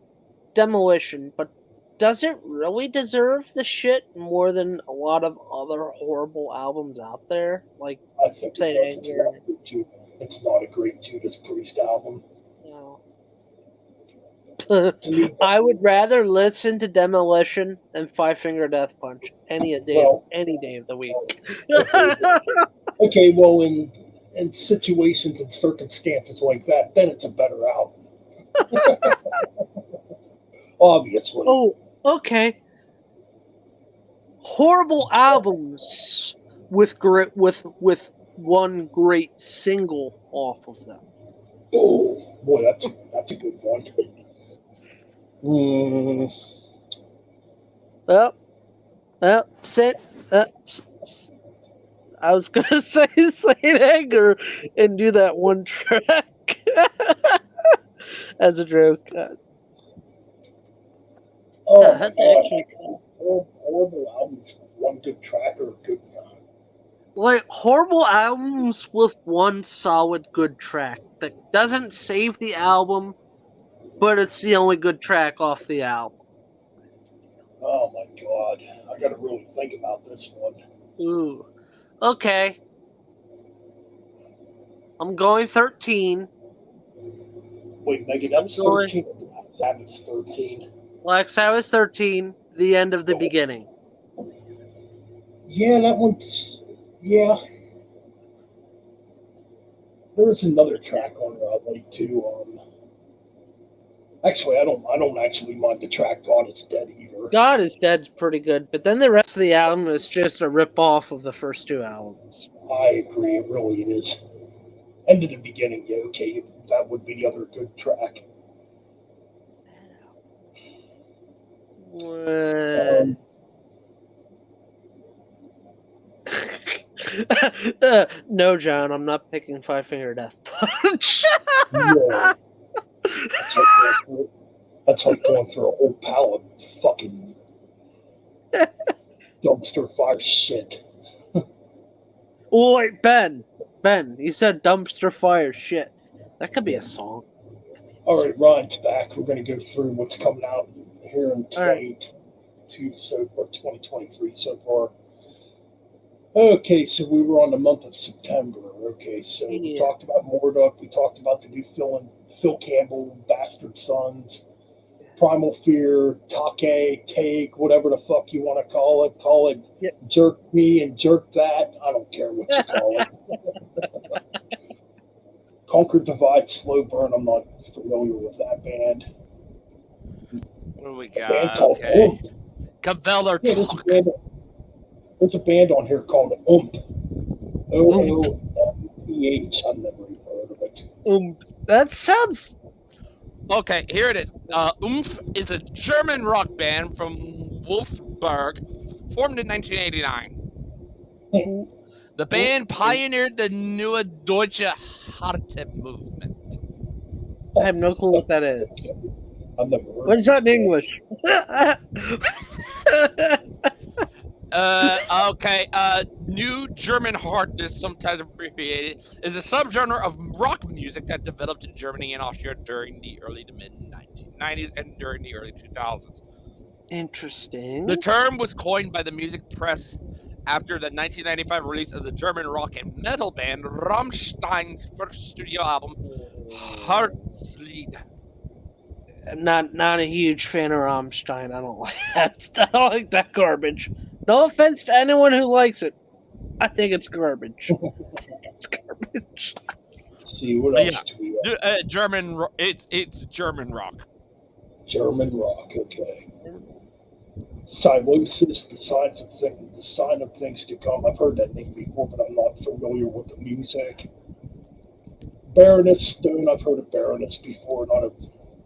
Demolition, but does it really deserve the shit more than a lot of other horrible albums out there? Like, I think it's not a great Judas Priest album. No. I would rather listen to Demolition than Five Finger Death Punch any day of the week. Okay, well, in situations and circumstances like that, then it's a better album. Obviously. Oh, okay. Horrible albums with one great single off of them. Oh boy, that's a good one. I was gonna say Saint Anger and do that one track as a joke. That's actually horrible albums. One good track or a good. Like horrible albums with one solid good track that doesn't save the album, but it's the only good track off the album. Oh my god, I gotta really think about this one. Ooh, okay. I'm going 13. Wait, Megan, that was 13. Sabbath's 13. Black Sabbath 13. The end of the beginning. Yeah, that one's. Yeah. There's another track on there I like too. Actually, I don't actually mind the track God Is Dead either. God Is Dead's pretty good, but then the rest of the album is just a rip-off of the first two albums. I agree, it really is. End of the beginning, yeah, okay, that would be the other good track. No, John, I'm not picking Five Finger Death Punch. Yeah. That's like going through a whole pallet of fucking dumpster fire shit. Oh, wait, Ben, you said dumpster fire shit. That could be a song. All right, Ryan's back. We're going to go through what's coming out here in 2023 so far. Okay, so we were on the month of September. Okay, so we talked about Morduk. We talked about the new Phil Campbell, Bastard Sons, Primal Fear, Take, whatever the fuck you want to call it. Call it Jerk Me and Jerk That. I don't care what you call it. Conquer, Divide, Slow Burn. I'm not familiar with that band. What do we got? Okay. Caveller Talk. There's a band on here called OOMP. PH. I've never even heard of it. That sounds. Okay, here it is. Oomph is a German rock band from Wolfsburg, formed in 1989. The band pioneered the Neue Deutsche Harte movement. I have no clue what that is. I've never heard What is that in English? Okay, New German Hart is sometimes abbreviated, is a subgenre of rock music that developed in Germany and Austria during the early to mid 1990s and during the early 2000s. Interesting. The term was coined by the music press after the 1995 release of the German rock and metal band Rammstein's first studio album, Herzlied. I'm not a huge fan of Rammstein. I don't like that. I don't like that garbage. No offense to anyone who likes it. I think it's garbage. It's garbage. Let's see what else do we have? German. It's German rock. German rock. Okay. Silosis, the sign of things to come. I've heard that name before, but I'm not familiar with the music. Baroness Stone. I've heard of Baroness before. Not a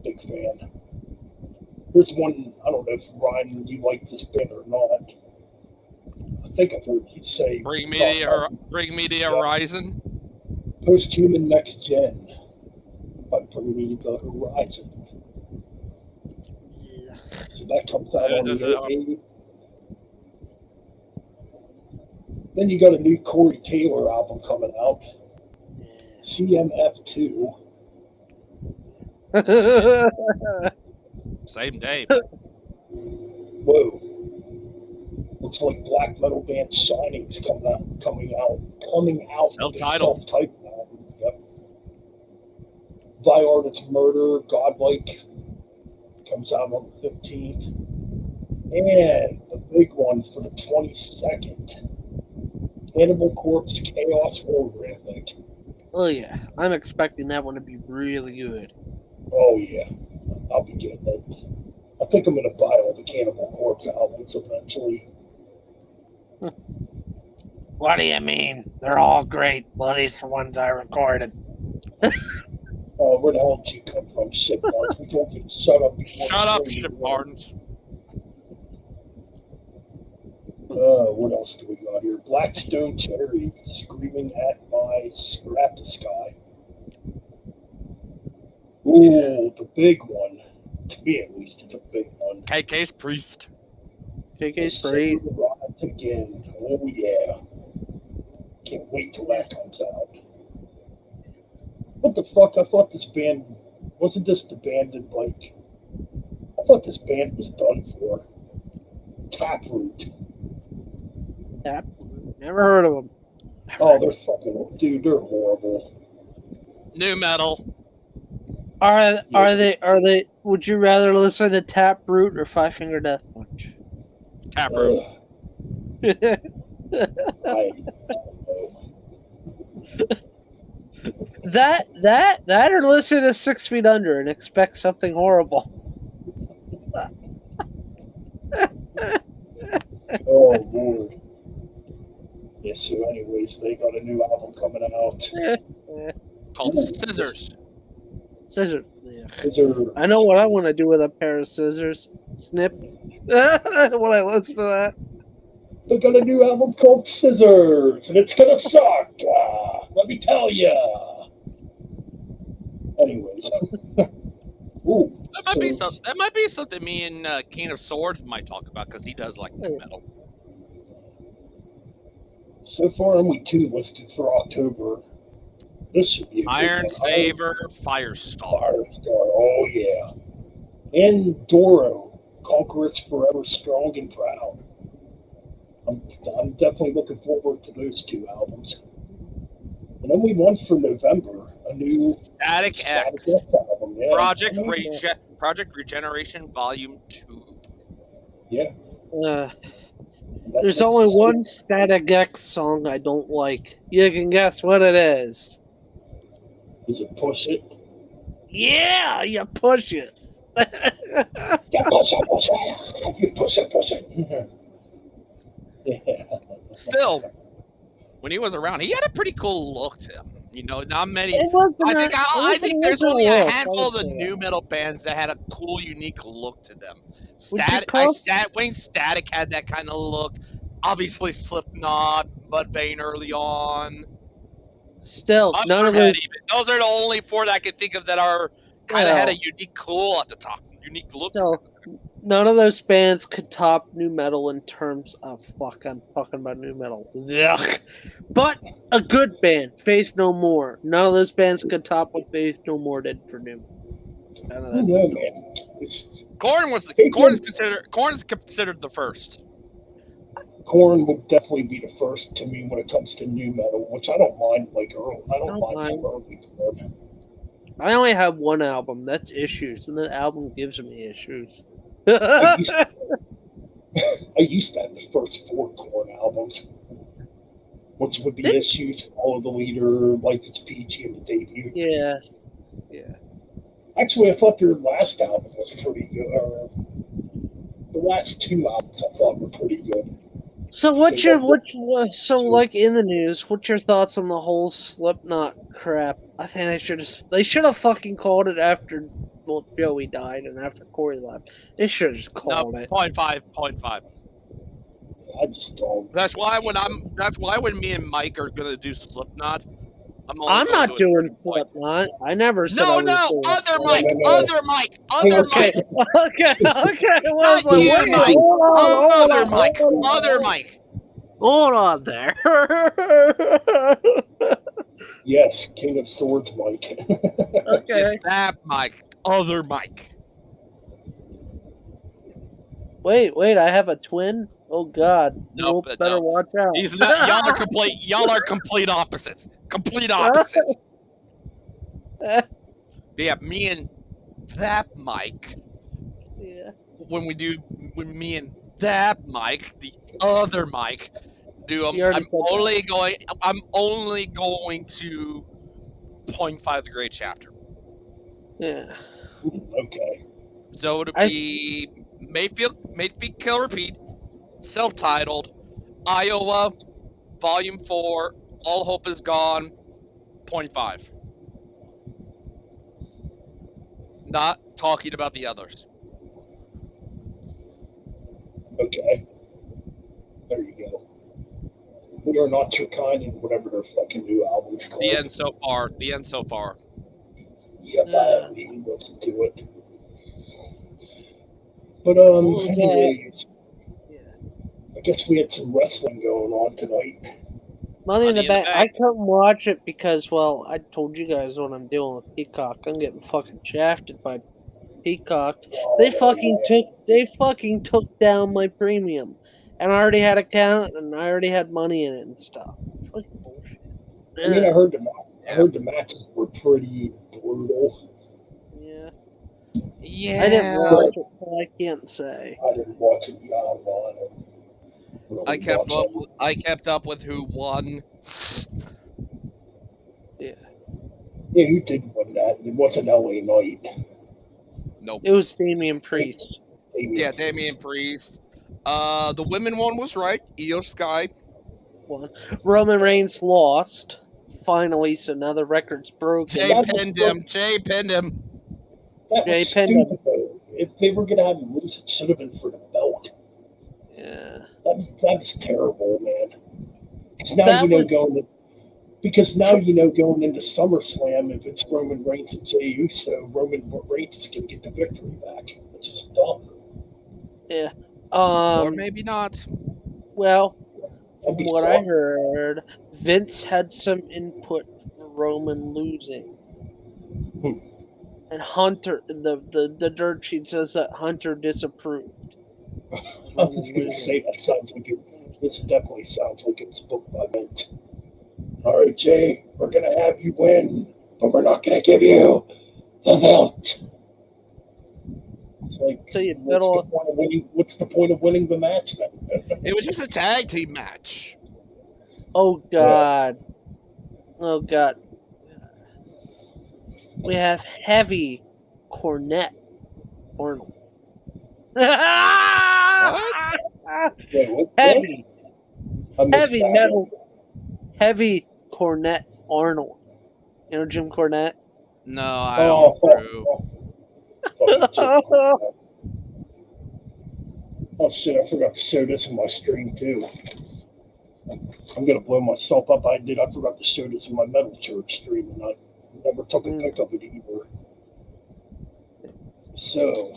big fan. Here's one. I don't know if Ryan, you like this band or not. I think I've heard you say. Bring me the horizon. Post-human next gen. By Bring Me the Horizon. So that comes out on the 8th. Then you got a new Corey Taylor album coming out. CMF2. Same day. Whoa. Looks like black metal band Shining's coming out. Self-titled. Self-titled album. Yep. Viart's Murder, Godlike, comes out on the 15th. And the big one for the 22nd. Cannibal Corpse, Chaos Horrific. Oh yeah, I'm expecting that one to be really good. Oh yeah, I'll be getting it. I think I'm gonna buy all the Cannibal Corpse albums eventually. What do you mean? They're all great. Well, at least the ones I recorded. Oh, where the hell did you come from, Shit Barnes? We told you to shut up before. Shut up, Shit Barnes. What else do we got here? Blackstone Cherry, Screaming at the Sky. Ooh, the big one. To me, at least, it's a big one. KK's Priest. KK's Priest. Rides again. Oh yeah. Can't wait till that comes out. What the fuck? I thought this band wasn't this the band that I thought this band was done for. Taproot. Never heard of them. Oh, they're fucking dude. They're horrible. New metal. Are they? Would you rather listen to Taproot or Five Finger Death Punch? Taproot. I don't know. That or listen to 6 Feet Under and expect something horrible. Oh Lord. Yeah, so anyways, they got a new album coming out. Called Scissors. Scissors. Yeah. Scissors. I know what I want to do with a pair of scissors. Snip. When I listen to that. They got a new album called Scissors, and it's gonna suck. Let me tell ya. Anyways. Ooh. That might be something me and King of Swords might talk about because he does like metal. So far, only 2 listed for October. This should be a Iron Saber, Firestar. Firestar, oh yeah. And Doro, Conquerors Forever Strong and Proud. I'm definitely looking forward to those 2 albums. And only one for November, a new Static X album. Yeah. Project Regeneration Volume 2. Yeah. There's only one Static X song I don't like. You can guess what it is. Is it Push It? Yeah, you push it. Yeah, push it. You push it. Yeah. Still, when he was around, he had a pretty cool look to him. You know, not many. It wasn't. I think there's only a look, handful of the honestly. new metal bands that had a cool, unique look to them. Would you call- Wayne Static had that kind of look. Obviously, Slipknot, Mudvayne early on. Still, none of those. Motorhead even. Those are the only four that I can think of that are kind of had a unique cool at the top, unique look. Still, none of those bands could top new metal in terms of I'm talking about new metal. Yuck. But a good band, Faith No More. None of those bands could top what Faith No More did for new. I don't know, man. Korn is considered the first. Korn would definitely be the first to me when it comes to new metal, which I don't mind. I don't mind some early Korn. I only have one album. That's Issues, and that album gives me issues. I used to have the first 4 Korn albums, which would be Issues, Follow the Leader, Life is Peachy, and the debut. Yeah. Actually, I thought their last album was pretty good. The last 2 albums I thought were pretty good. So like in the news, what's your thoughts on the whole Slipknot crap? I think they should have fucking called it after Joey died and after Corey left. They should have just called it. 0.5. I just don't. That's why when me and Mike are gonna do Slipknot, I'm not doing Slipknot. I never said No, other Mike. Okay. Well, Not you, Mike. Other Mike. Hold on there. Yes, King of Swords, Mike. Okay. That Mike. Other Mike. Wait, I have a twin? Oh God. Nope, Better watch out. He's not, y'all are complete opposites. Complete opposites. Yeah, me and that Mike. Yeah. When me and that Mike, the other Mike, do them, I'm only going to 0.5 the Great Chapter. Yeah. Okay. So it'll be Mayfield Kill Repeat, self-titled, Iowa, Volume 4, All Hope Is Gone, 0.5. Not talking about the others. Okay. There you go. We Are Not Your Kind and whatever their fucking new album's called. The end so far. Yep, I haven't even listened to it. But anyways, I guess we had some wrestling going on tonight. Money in the Bank. I couldn't watch it because, well, I told you guys what I'm doing with Peacock. I'm getting fucking shafted by Peacock. They fucking took down my premium, and I already had an account and I already had money in it and stuff. Fucking bullshit. I mean, I heard the matches were pretty brutal. Yeah. I didn't watch it, so I can't say. I didn't watch it online. I kept up with who won. Yeah, who did win that? It wasn't LA Knight. Nope. It was Damian Priest. Damian Priest. The women one was right. Io Sky. Roman Reigns lost. Finally, so now the record's broken. Jay pinned him. That was stupid, though. If they were going to have him lose, it should have been for the belt. Yeah. That was terrible, man. Because now going into SummerSlam, if it's Roman Reigns and Jey Uso, Roman Reigns is going to get the victory back, which is dumb. Yeah. Or maybe not. Well, from what I heard, Vince had some input for Roman losing. And Hunter, the dirt sheet says that Hunter disapproved. I was going to say this definitely sounds like it's booked by Vince. All right, Jay, we're going to have you win, but we're not going to give you the belt. It's like, what's the point of winning the match then? It was just a tag team match. Oh, God. Oh, God. We have Heavy Cornette Arnold. What? Heavy Cornette Arnold. You know Jim Cornette? No, I don't. True. Fucking Jim. Oh shit, I forgot to show this in my stream too. I'm gonna blow myself up. I forgot to show this in my Metal Church stream, and I never took a pic of it either. So,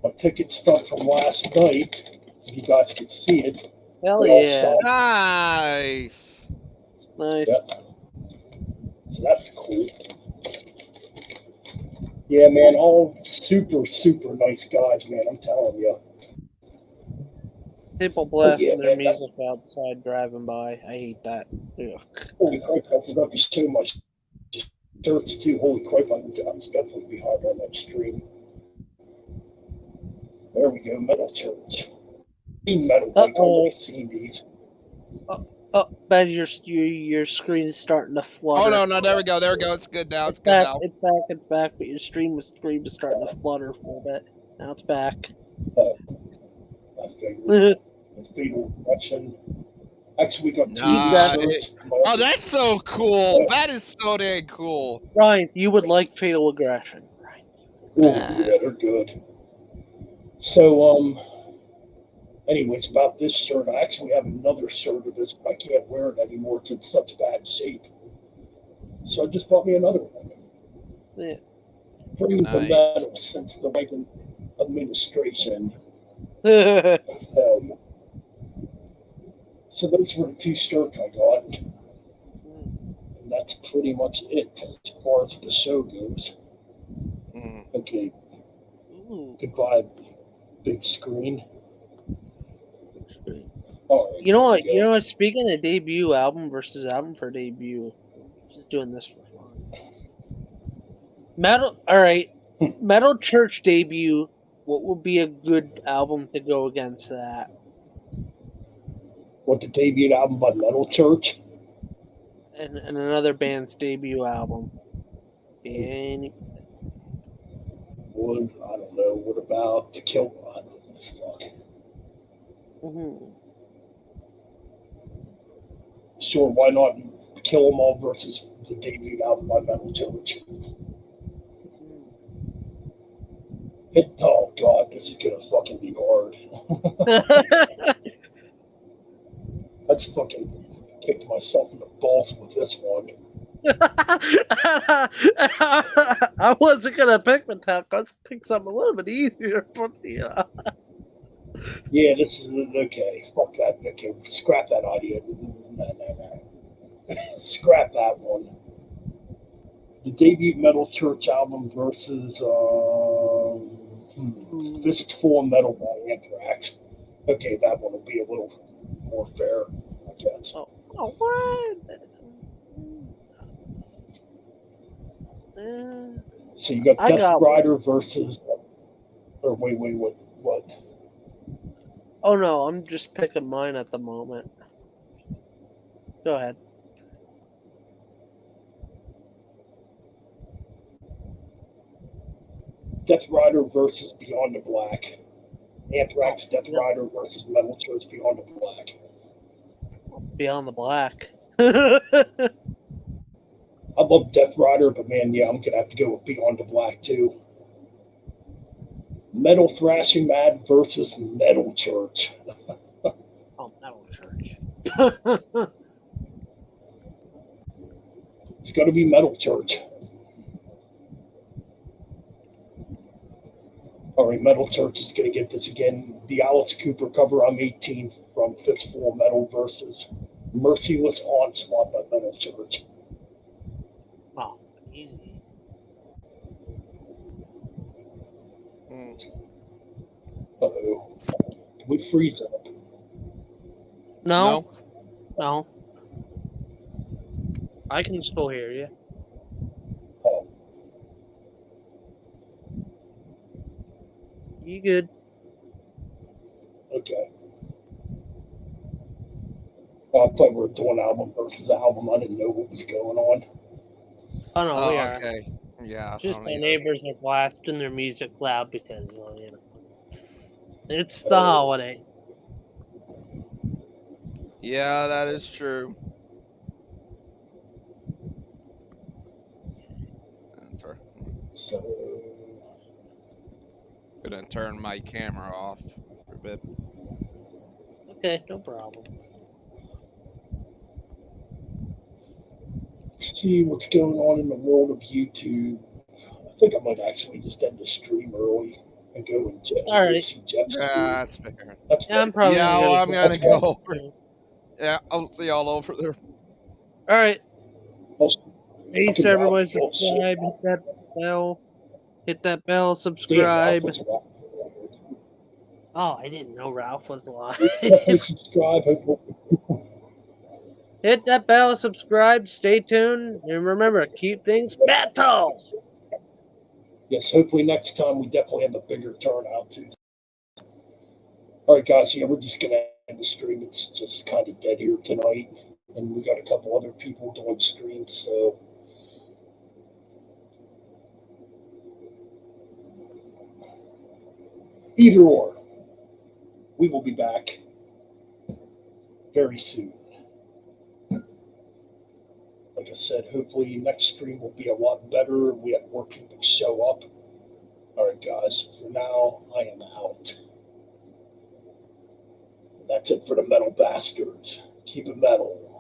my ticket stuff from last night, if you guys could see it. Hell yeah. Nice. Nice. Yep. So that's cool. Yeah, man, all super, super nice guys, man, I'm telling you. People blasting yeah, their man, music outside driving by. I hate that. Ugh. Holy crap, I forgot to show my shirts too. Holy crap, I was definitely behind on that stream. There we go, Metal Church. Team Metal, like I've always seen these. Oh, Ben, your screen's starting to flutter. Oh no, there we go. It's good now. It's good back, now. It's back, but your screen was starting to flutter for a bit. Now it's back. I figured. Fatal Aggression. Actually, we got Nice. Oh, that's so cool. That is so dang cool. Ryan, you would like Fatal Aggression. Right. Yeah, they're good. So, anyways, about this shirt, I actually have another shirt of this, but I can't wear it anymore. It's in such bad shape. So I just bought me another one. Yeah. Bring the metal since the Reagan administration. So those were the two shirts I got. And that's pretty much it as far as the show goes. Okay. Goodbye, big screen. All right, you know what? Speaking of debut album versus album for debut, just doing this for fun. Metal Church debut. What would be a good album to go against that? What, the debut album by Metal Church? And another band's debut album. Any... What? I don't know. What about To Kill? I don't know. Fuck. Sure, why not Kill 'Em All versus the debut album by Metal Church? Oh god, this is gonna fucking be hard. I just fucking kicked myself in the balls with this one. I wasn't gonna pick Metallica. Let's pick something a little bit easier for the. Yeah, this is okay. Fuck that. Okay, scrap that idea. No. Scrap that one. The debut Metal Church album versus Fistful of Metal by Anthrax. Okay, that one will be a little more fair, I guess. Oh, what? So you got Death Rider versus. Or wait, what? Oh no, I'm just picking mine at the moment. Go ahead. Death Rider versus Beyond the Black. Anthrax, Death Rider versus Metal Church, Beyond the Black. Beyond the Black. I love Death Rider, but man, yeah, I'm going to have to go with Beyond the Black too. Metal Thrashing Mad versus Metal Church. Oh, Metal Church. It's got to be Metal Church. All right, Metal Church is going to get this again. The Alice Cooper cover, I'm 18 from Fistful of Metal versus Merciless Onslaught by Metal Church. Oh, easy. Uh-oh. Can we freeze up? No. I can still hear you. Oh. You good? Okay. I thought we were doing album versus album. I didn't know what was going on. Oh no, we are. Okay. Yeah. Just my neighbors are blasting their music loud because, well, you know, it's the holiday. Yeah, that is true. So, Gonna turn my camera off for a bit. Okay, no problem. see what's going on in the world of YouTube. I think I might actually just end the stream early and go and All right. see Jeff's Yeah, stream. that's fair. That's Yeah, I'm probably Yeah, gonna well, I'm gonna that's go fine. over. Yeah, I'll see y'all over there. All right. I'll- Peace, Okay, everyone. Ralph, well, Subscribe. Hit that bell. Hit that bell. damn, Subscribe. Ralph, what's Oh, I didn't know Ralph was live. Definitely subscribe. Hit that bell. Subscribe. Stay tuned. And remember, keep things metal. Yes, hopefully next time we definitely have a bigger turnout too. All right, guys. Yeah, we're just gonna end the stream. It's just kind of dead here tonight, and we got a couple other people doing streams. So, either or, we will be back very soon. Like I said, hopefully next stream will be a lot better. We have more people show up. All right, guys. For now, I am out. That's it for the Metal Bastards. Keep it metal.